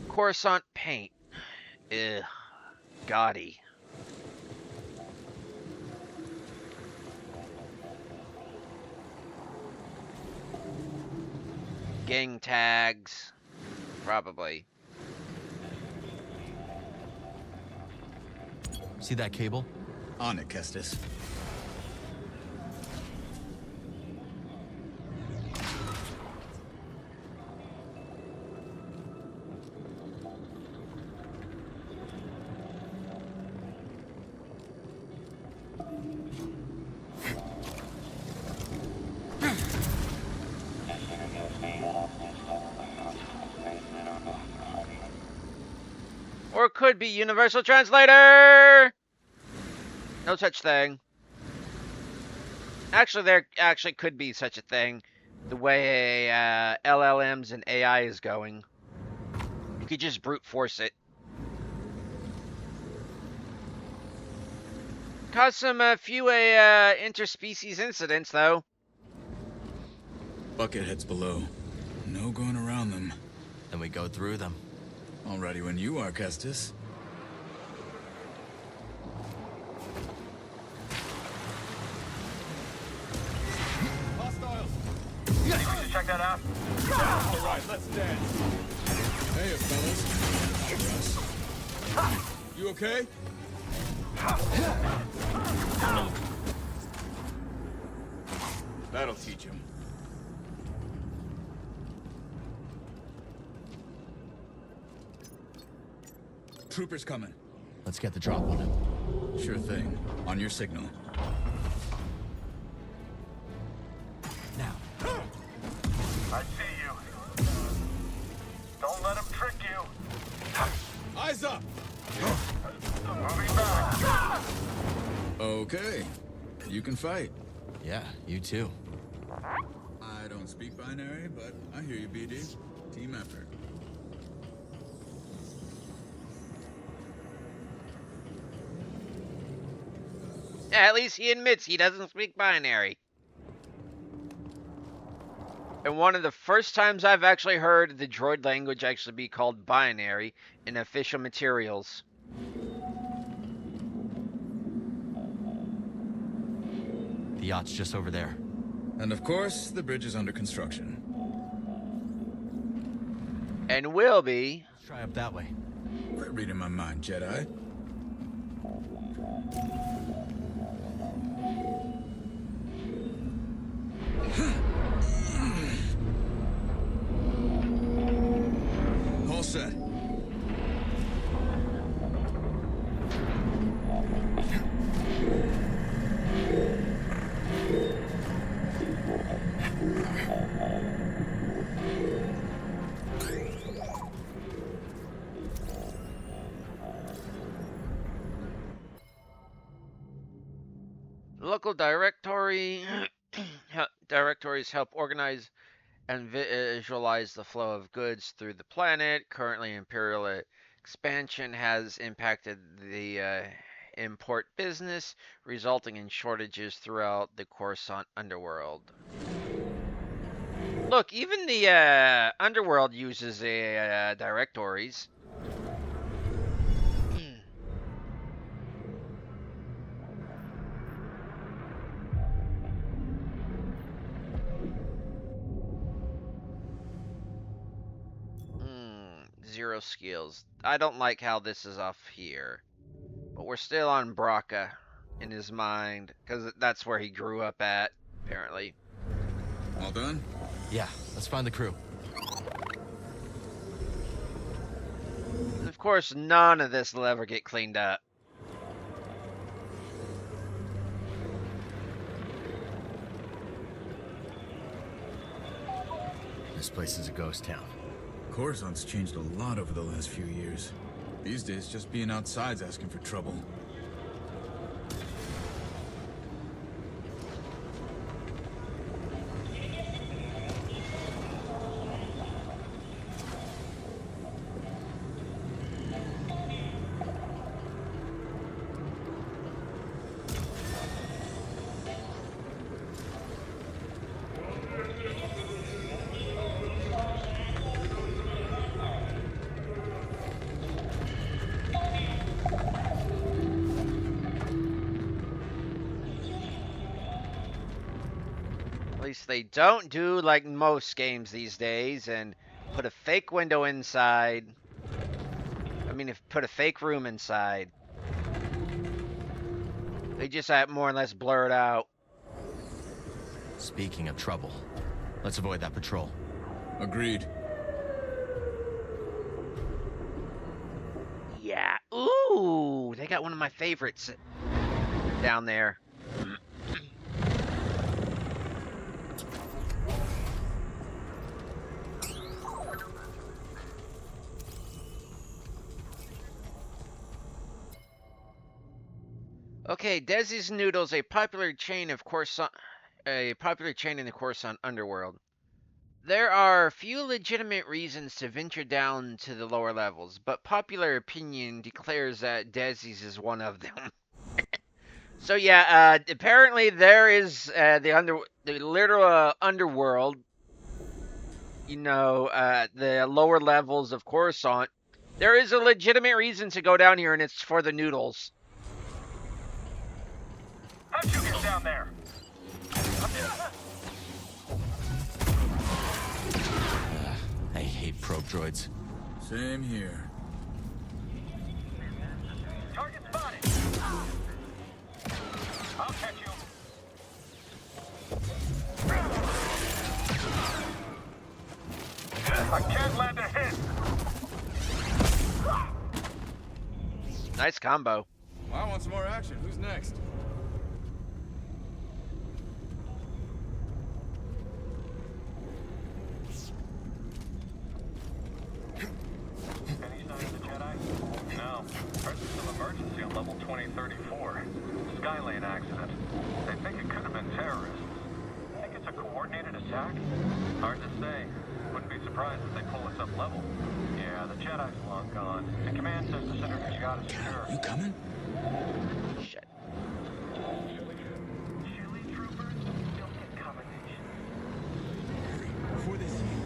Coruscant paint. Ugh. Gaudy. Gang tags. Probably. See that cable? On it, Kestis. Or it could be Universal Translator! No such thing. Actually, there actually could be such a thing. The way LLMs and AI is going. You could just brute force it. Cause some few interspecies incidents, though. Bucketheads below. No going around them. Then we go through them. All ready when you are, Kestis. Hostiles! You should check that out. All right, let's dance. Hey, fellas. You okay? That'll teach him. Troopers coming. Let's get the drop on him. Sure thing. On your signal. Now. I see you. Don't let him trick you. Eyes up! Moving back. Okay. You can fight. Yeah, you too. I don't speak binary, but I hear you, BD. Team effort. At least he admits he doesn't speak binary. And one of the first times I've actually heard the droid language actually be called binary in official materials. The yacht's just over there. And of course, the bridge is under construction. And will be. Let's try up that way. Quit reading my mind, Jedi. All set. Local directories help organize and visualize the flow of goods through the planet. Currently, Imperial expansion has impacted the import business, resulting in shortages throughout the Coruscant underworld. Look, even the underworld uses directories. Zero skills. I don't like how this is off here. But we're still on Braca in his mind, because that's where he grew up at, apparently. All done? Yeah, let's find the crew. And of course, none of this will ever get cleaned up. This place is a ghost town. Coruscant's changed a lot over the last few years. These days, just being outside's asking for trouble. They don't do like most games these days and put a fake window inside. Put a fake room inside. They just more or less blur it out. Speaking of trouble, let's avoid that patrol. Agreed. Yeah. Ooh, they got one of my favorites down there. Okay, Desi's Noodles, a popular chain in the Coruscant underworld. There are few legitimate reasons to venture down to the lower levels, but popular opinion declares that Desi's is one of them. So yeah, apparently there is the literal underworld. You know, the lower levels of Coruscant. There is a legitimate reason to go down here, and it's for the noodles. How'd you get down there? I hate probe droids. Same here. Target spotted. I'll catch you. I can't land a hit. Nice combo. Well, I want some more action. Who's next? Any sign of the Jedi? No. Heard there's some emergency on the level 2034. Skylane accident. They think it could have been terrorists. Think it's a coordinated attack? Hard to say. Wouldn't be surprised if they pull us up level. Yeah, the Jedi's long gone. The command says the center of Yacht is secure. You coming? Shit. Chili troopers don't get combination. Before they see you.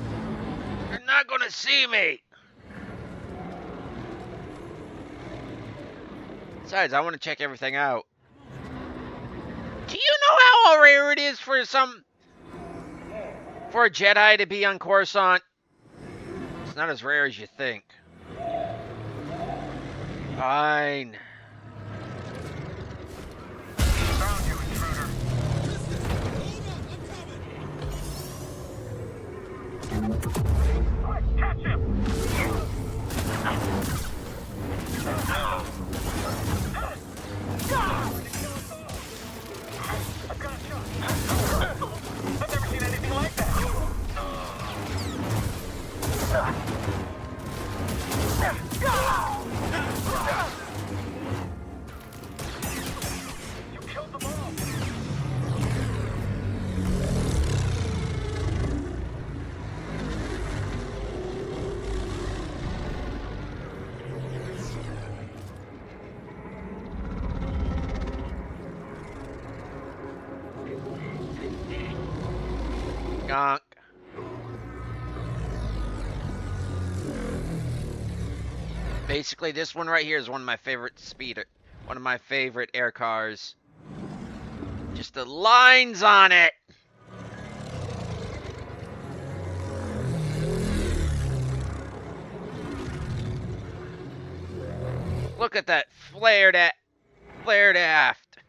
You're not gonna see me! Besides, I want to check everything out. Do you know how rare it is for a Jedi to be on Coruscant? It's not as rare as you think. Fine. Found you, intruder. Quick, catch him! I've never seen anything like that. You killed them all. Gonk. Basically, this one right here is one of my favorite air cars. Just the lines on it. Look at that flared aft.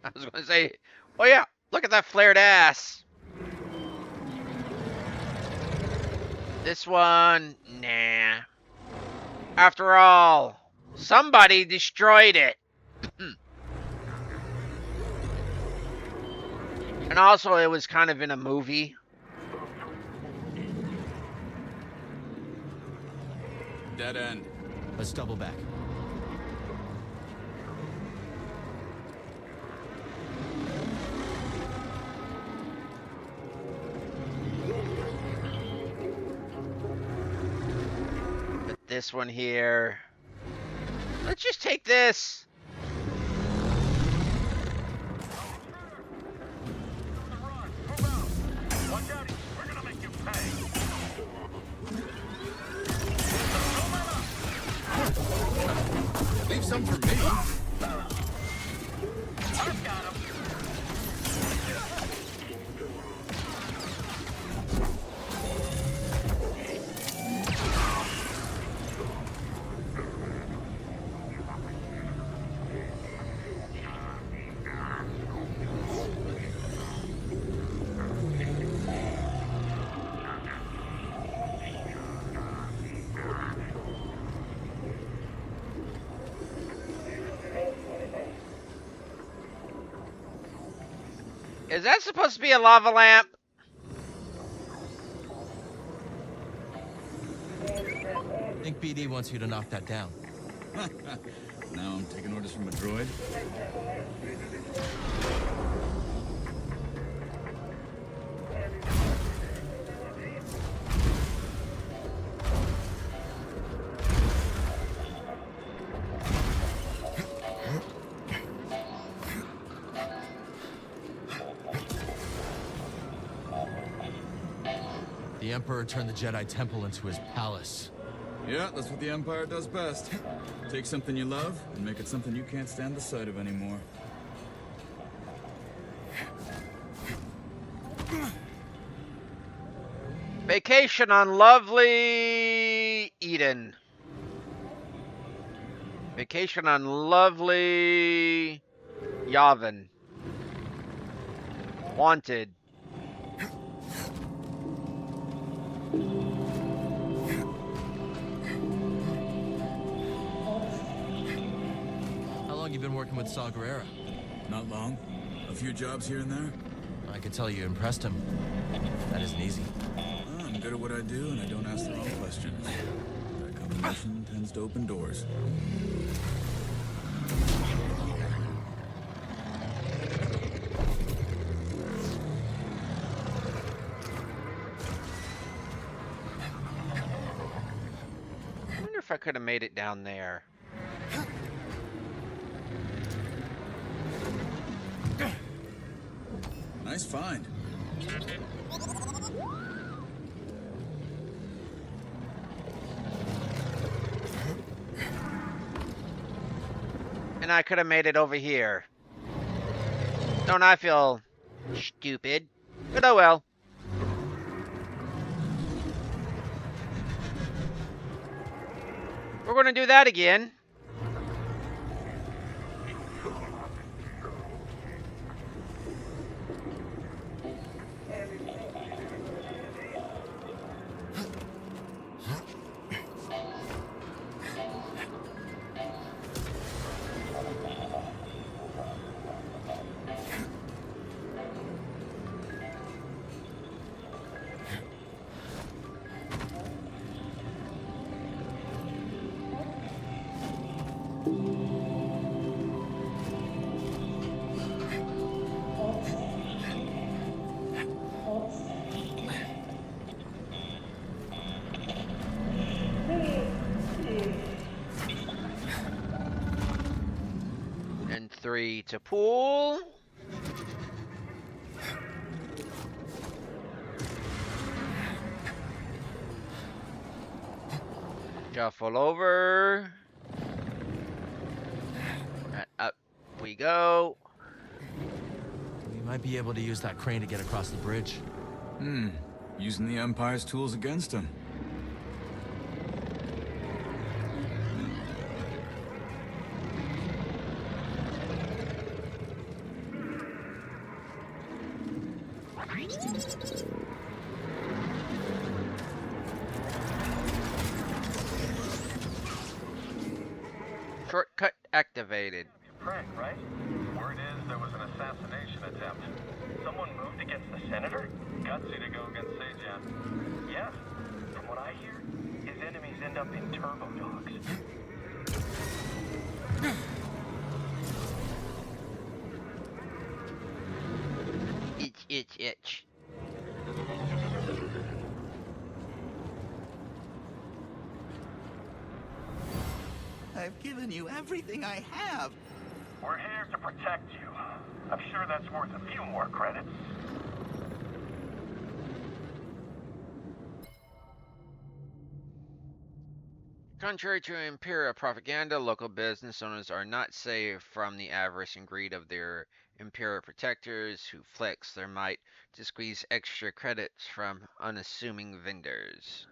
I was going to say, oh yeah, look at that flared ass. This one, nah. After all, somebody destroyed it. And also, it was kind of in a movie. Dead end. Let's double back. But this one here. Let's just take this. Leave some for me. I've got him. Is that supposed to be a lava lamp? I think BD wants you to knock that down. Now I'm taking orders from a droid. The Emperor turned the Jedi Temple into his palace. Yeah, that's what the Empire does best. Take something you love and make it something you can't stand the sight of anymore. Vacation on lovely Eden. Vacation on lovely Yavin. Wanted. How long you been working with Saw Gerrera? Not long. A few jobs here and there. I could tell you impressed him. That isn't easy. I'm good at what I do, and I don't ask the wrong questions. That combination tends to open doors. if I could have made it down there. Nice find. And I could have made it over here. Don't I feel stupid? But oh well. We're gonna do that again. And 3 to pull. Shuffle over. And up we go. We might be able to use that crane to get across the bridge. Using the Empire's tools against him. Shortcut activated. Prank, right? Word is there was an assassination attempt. Someone moved against the senator? Gutsy to go against Sejan. Yeah. From what I hear, his enemies end up in turbo dogs. Itch. I've given you everything I have. We're here to protect you. I'm sure that's worth a few more credits. Contrary to Imperial propaganda, local business owners are not safe from the avarice and greed of their Imperial protectors who flex their might to squeeze extra credits from unassuming vendors.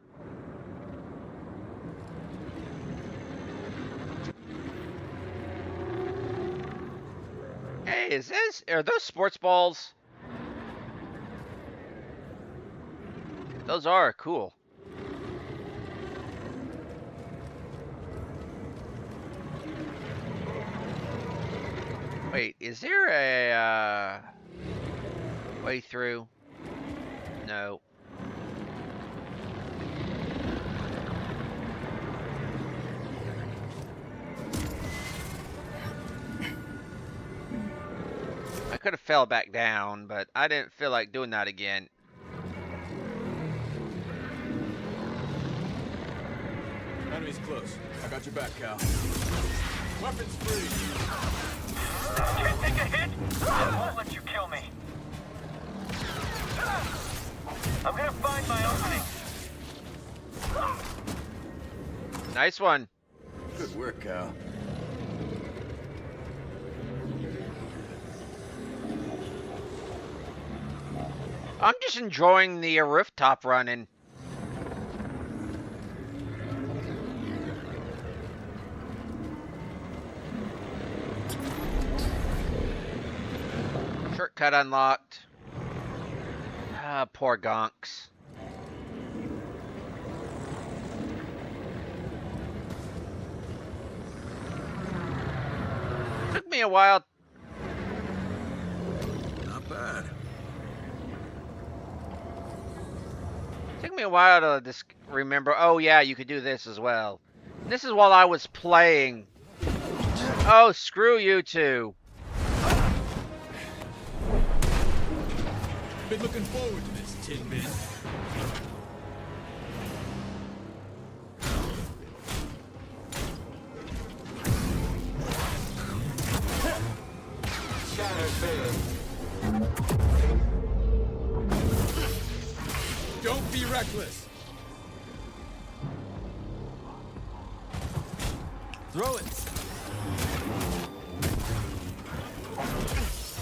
Hey, are those sports balls? Those are cool. Wait, is there a way through? No. I could have fell back down, but I didn't feel like doing that again. Enemy's close. I got your back, Cal. Weapons free. Can't take a hit? I won't let you kill me. I'm gonna find my opening. Nice one. Good work, Cal. I'm just enjoying the rooftop running. Shortcut unlocked. Ah, poor gonks. Took me a while. Not bad. Took me a while to just remember, oh yeah, you could do this as well. And this is while I was playing. Oh, screw you two. Been looking forward to this, Tin Bin. Scanners failing. Don't be reckless. Throw it.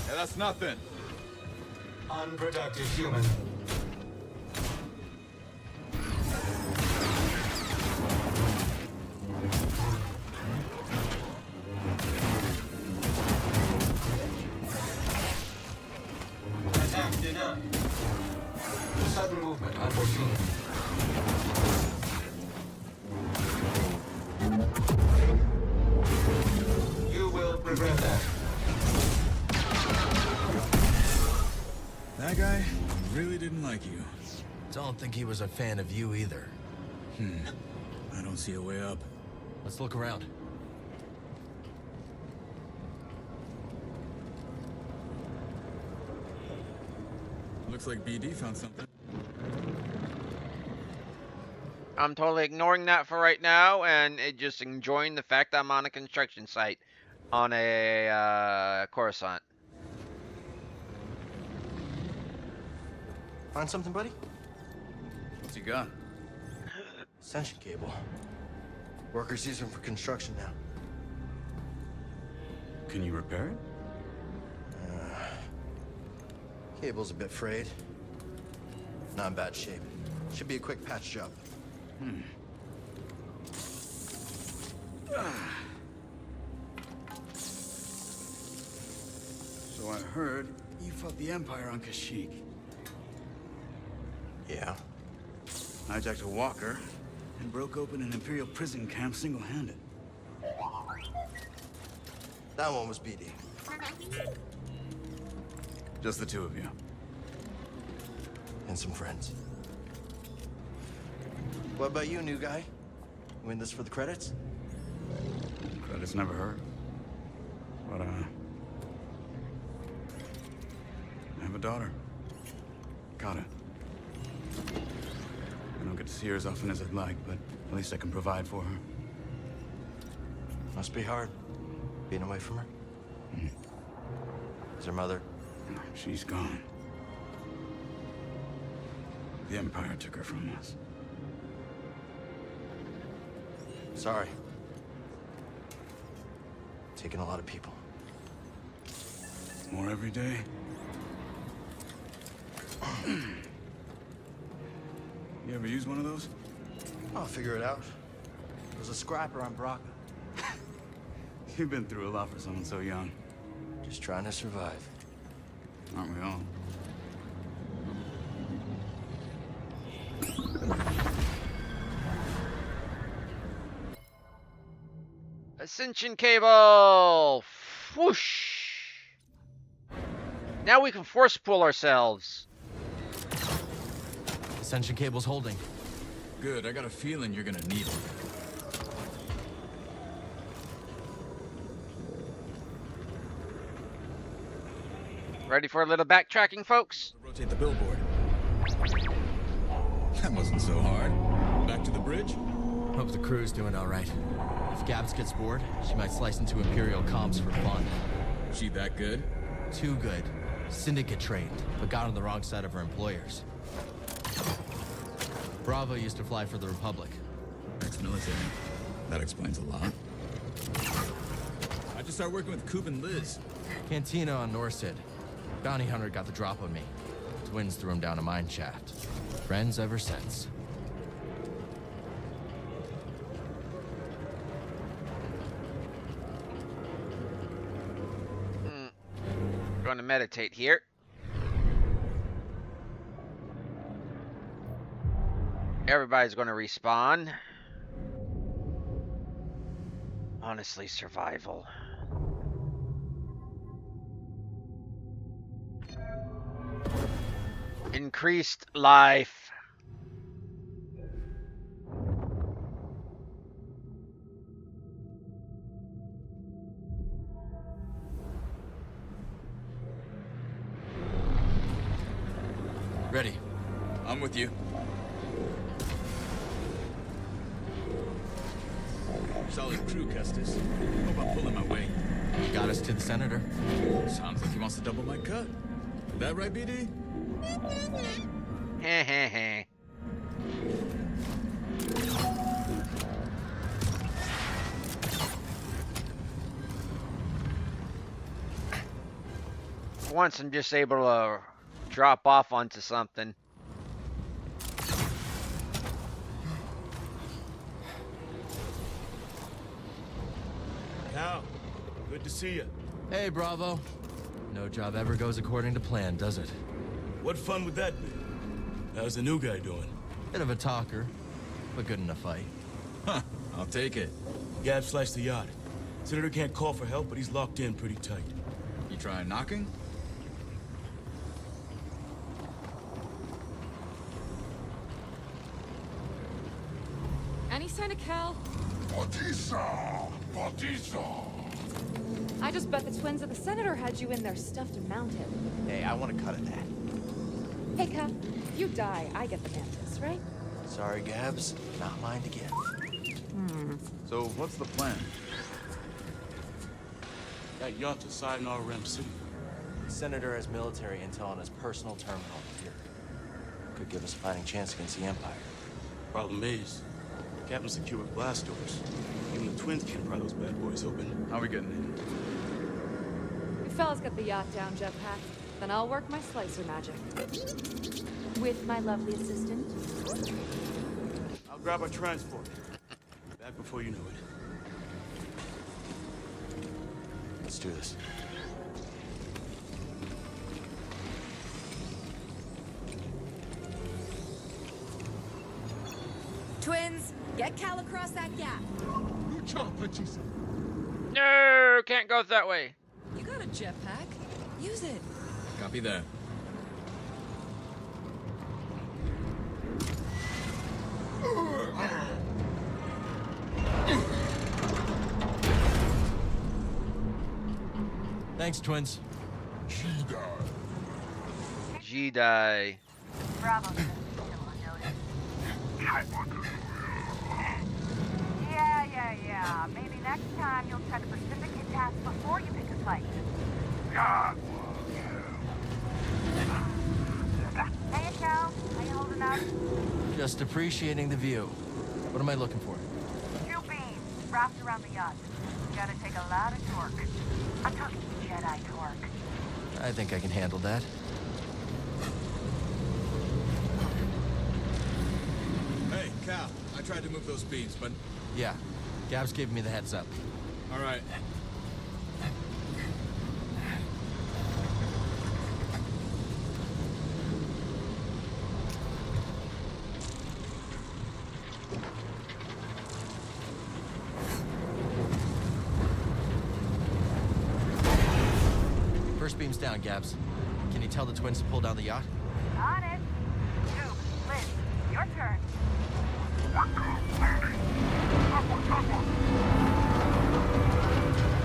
Yeah, that's nothing. Unproductive human. Attack denied. Sudden movement unforeseen. You will regret that. That guy really didn't like you. Don't think he was a fan of you either. I don't see a way up. Let's look around. Looks like BD found something. I'm totally ignoring that for right now and just enjoying the fact I'm on a construction site on a Coruscant. Find something, buddy? What's he got? Extension cable. Workers use them for construction now. Can you repair it? Cable's a bit frayed. Not in bad shape. Should be a quick patch job. So I heard you fought the Empire on Kashyyyk. Yeah. Hijacked a walker and broke open an Imperial prison camp single-handed. That one was BD. Just the two of you. And some friends. What about you, new guy? You in this for the credits? Credits never hurt. But, I have a daughter. Got it. I don't get to see her as often as I'd like, but at least I can provide for her. Must be hard, being away from her. Is her mother? She's gone. The Empire took her from us. Sorry. Taking a lot of people. More every day. You ever use one of those? I'll figure it out. There's a scrapper on Braca. You've been through a lot for someone so young. Just trying to survive. Aren't we all? Ascension cable! Whoosh! Now we can force pull ourselves. Ascension cable's holding. Good, I got a feeling you're gonna need it. Ready for a little backtracking, folks? Rotate the billboard. That wasn't so hard. Back to the bridge? Hope the crew's doing all right. If Gabs gets bored, she might slice into Imperial comms for fun. She that good? Too good. Syndicate trained, but got on the wrong side of her employers. Bravo used to fly for the Republic. Ex-military. That explains a lot. I just started working with Coop and Liz. Cantina on Norsid. Bounty hunter got the drop on me. Twins threw him down a mine shaft. Friends ever since. Going to meditate here. Everybody's going to respawn. Honestly, survival. Increased life. Ready. I'm with you. Solid crew, Kestis. Hope I'm pulling my weight. He got us to the senator. Sounds like he wants to double my cut. That right, BD? Heh heh heh. Once I'm just able to drop off onto something. Cal, good to see you. Hey, Bravo. No job ever goes according to plan, does it? What fun would that be? How's the new guy doing? Bit of a talker, but good in a fight. Huh, I'll take it. Gab sliced the yacht. Senator can't call for help, but he's locked in pretty tight. You trying knocking? Any sign of Cal? Batista! Batista! I just bet the twins of the Senator had you in there stuffed and mounted. Hey, I want a cut of that. Hey, Cal, you die, I get the mantis, right? Sorry, Gabs. Not mine to give. So, what's the plan? That yacht's a side in our Ram City. The Senator has military intel on his personal terminal here. Could give us a fighting chance against the Empire. Problem is, Captain secured blast doors. Even the twins can't pry those bad boys open. How are we getting in? You fellas get the yacht down, Jetpack. Then I'll work my slicer magic. With my lovely assistant. I'll grab our transport. Back before you know it. Let's do this. Twins, get Cal across that gap. No, can't go that way. You got a jetpack. Use it. Copy that. Thanks, twins. Jedi. Bravo. Yeah. Maybe next time you'll check certificate tasks before you pick a fight. Hey, Cal. How you holding up? Just appreciating the view. What am I looking for? 2 beams wrapped around the yacht. Gotta take a lot of torque. I'm talking Jedi torque. I think I can handle that. Hey, Cal, I tried to move those beams, but... Yeah, Gabs gave me the heads up. All right. First beam's down, Gabs. Can you tell the twins to pull down the yacht? On it. Scoop, Liz, your turn.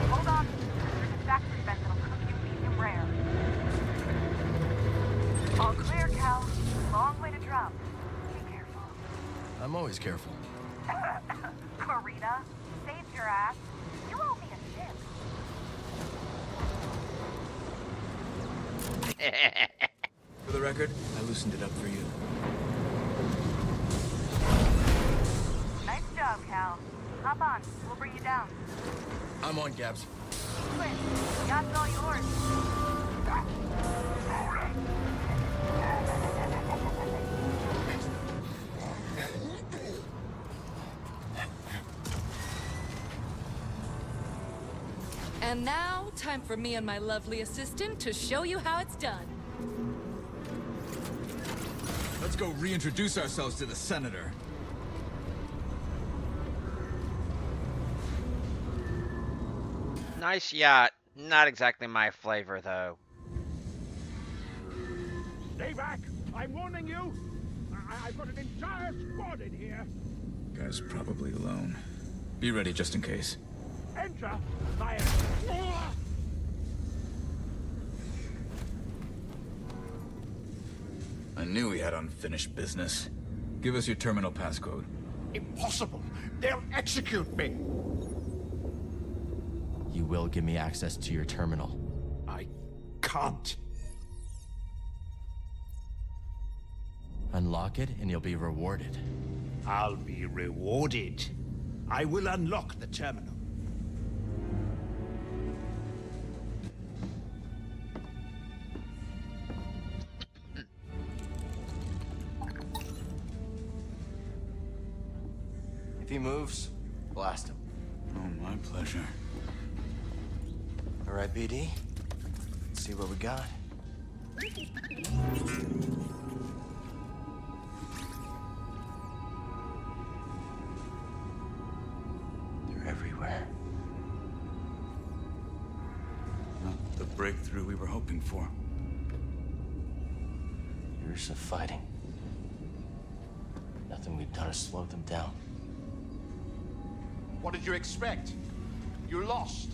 Hold on. There's a factory vent that'll cook you medium rare. All clear, Cal. Long way to drop. Be careful. I'm always careful. Karina, saved your ass. You owe me a ship. For the record, I loosened it up for you. Nice job, Cal. Hop on. We'll bring you down. I'm on, Gabs. Quick. Yacht's all yours. And now, time for me and my lovely assistant to show you how it's done. Let's go reintroduce ourselves to the Senator. Nice yacht. Not exactly my flavor, though. Stay back! I'm warning you! I've got an entire squad in here! Guy's probably alone. Be ready just in case. Enter via... I knew he had unfinished business. Give us your terminal passcode. Impossible! They'll execute me! You you will give me access to your terminal. I can't. Unlock it and you'll be rewarded. I'll be rewarded. I will unlock the terminal. If he moves, blast him. Oh, my pleasure. All right, BD. Let's see what we got. They're everywhere. Not the breakthrough we were hoping for. Years of fighting. Nothing we've done to slow them down. What did you expect? You lost.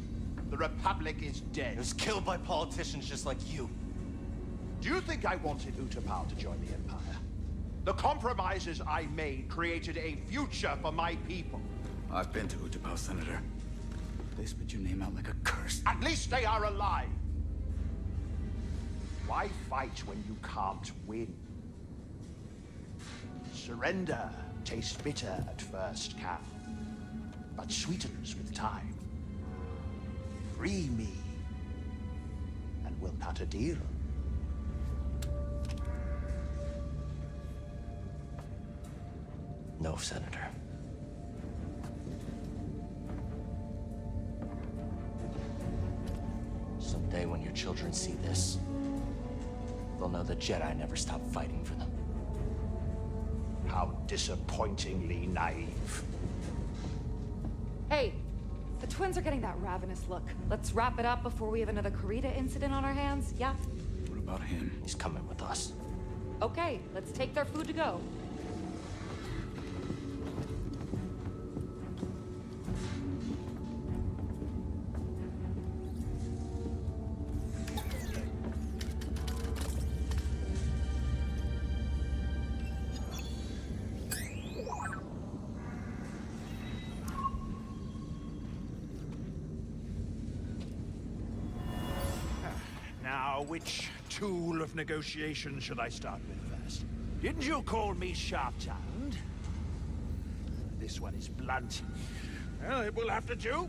The Republic is dead. It was killed by politicians just like you. Do you think I wanted Utapau to join the Empire? The compromises I made created a future for my people. I've been to Utapau, Senator. They spit your name out like a curse. At least they are alive. Why fight when you can't win? Surrender tastes bitter at first, Cal, but sweetens with time. Free me, and we'll cut a deal. No, Senator. Someday when your children see this, they'll know the Jedi never stopped fighting for them. How disappointingly naive. Hey, the twins are getting that ravenous look. Let's wrap it up before we have another Karita incident on our hands, yeah? What about him? He's coming with us. Okay, let's take their food to go. Now, which tool of negotiation should I start with first? Didn't you call me sharp-tongued? This one is blunt. Well, it will have to do.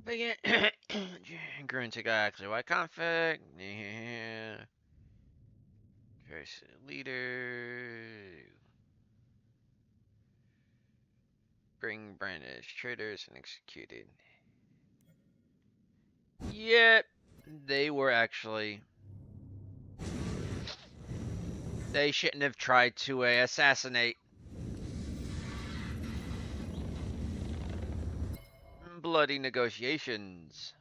Begin. Gruntig actually white conflict. Yeah. Various leader. Bring brandished traitors and executed. Yep, they were actually. They shouldn't have tried to assassinate. Bloody negotiations.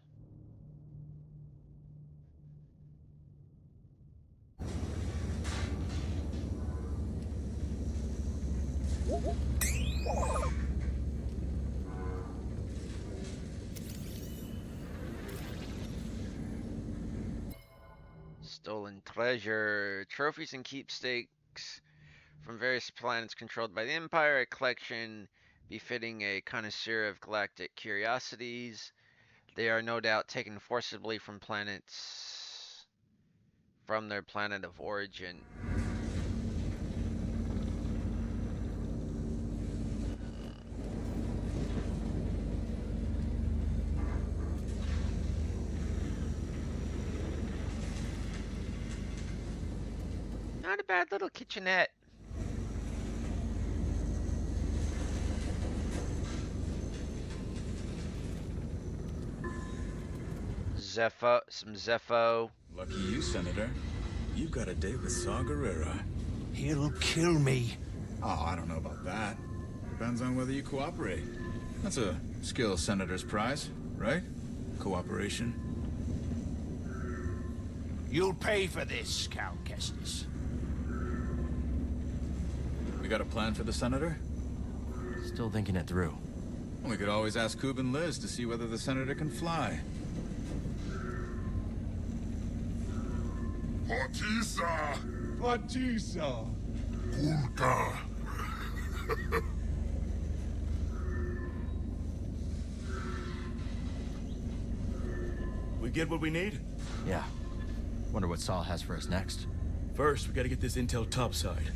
Stolen treasure, trophies and keepsakes from various planets controlled by the Empire, a collection befitting a connoisseur of galactic curiosities. They are no doubt taken forcibly from planets from their planet of origin. Not a bad little kitchenette. Some Zepho. Lucky you, Senator. You've got a date with Saw Gerrera. He'll kill me. Oh, I don't know about that. Depends on whether you cooperate. That's a skill Senator's prize, right? Cooperation. You'll pay for this, Cal Kestis. We got a plan for the Senator? Still thinking it through. Well, we could always ask Coob and Liz to see whether the Senator can fly. Hatisa! Hatisa! Kulka! We get what we need? Yeah. Wonder what Saul has for us next. First, we gotta get this intel topside.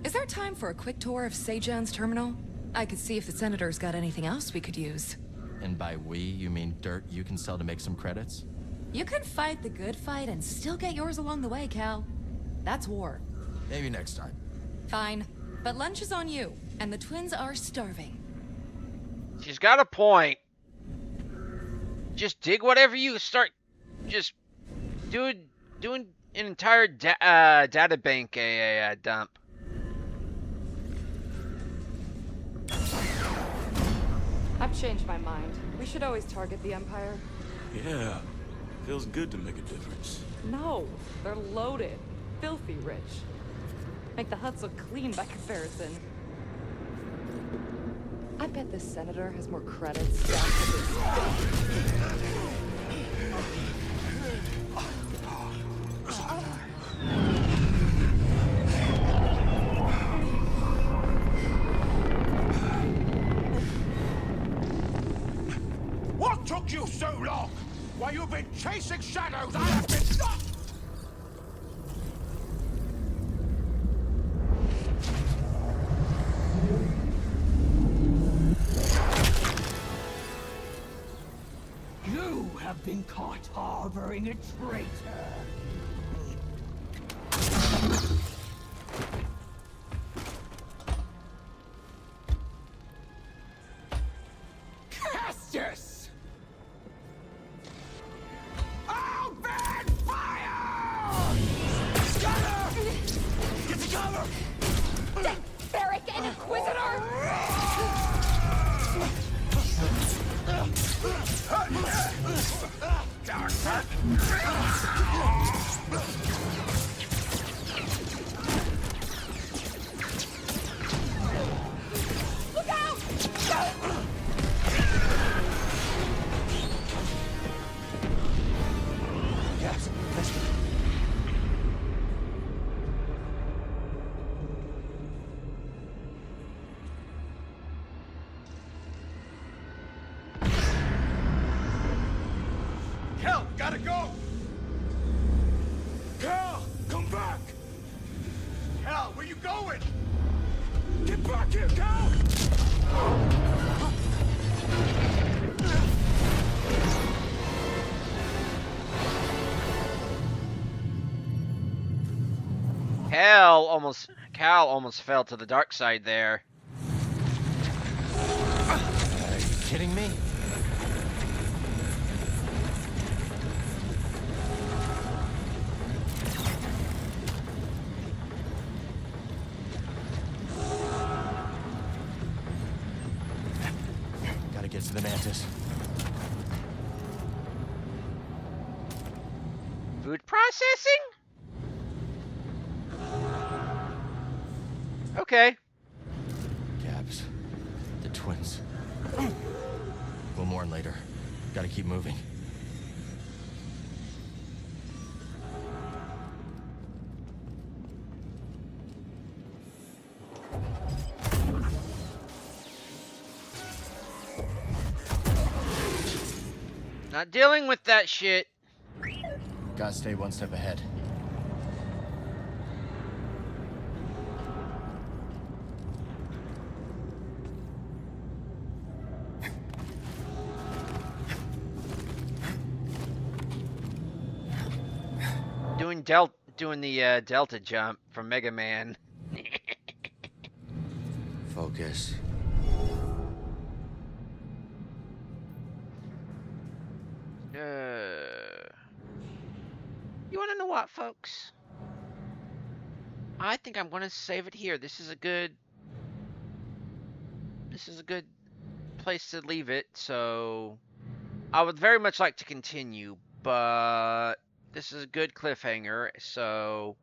Is there time for a quick tour of Sejan's terminal? I could see if the Senator's got anything else we could use. And by we, you mean dirt you can sell to make some credits? You can fight the good fight and still get yours along the way, Cal. That's war. Maybe next time. Fine. But lunch is on you, and the twins are starving. She's got a point. Just dig whatever you start. Just doing an entire data bank dump. I've changed my mind. We should always target the Empire. Yeah. Feels good to make a difference. No, they're loaded. Filthy rich. Make the huts look clean by comparison. I bet this senator has more credits stacked with What took you so long? While you've been chasing shadows, I have been stopped! You have been caught harboring a traitor. Castus! Open fire! Scanner! Get to cover! Barrack and Inquisitor! Look out! Yes, that's good. Cal, gotta go! Cal, come back! Cal, where you going? Get back here, Cal! Cal almost fell to the dark side there. Are you kidding me? Gotta get to the Mantis. Food processing? Okay. Cabs. The twins. We'll mourn later. Gotta keep moving. Not dealing with that shit. Gotta stay one step ahead. Doing the Delta jump from Mega Man. Focus. You want to know what, folks? I think I'm going to save it here. This is a good place to leave it. So I would very much like to continue, but this is a good cliffhanger. So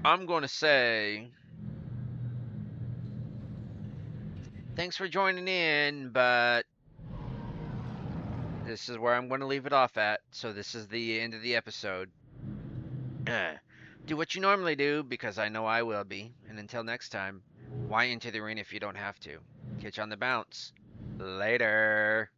I'm going to say thanks for joining in, but this is where I'm going to leave it off at. So this is the end of the episode. Do what you normally do, because I know I will be. And until next time, why enter the arena if you don't have to? Catch you on the bounce. Later.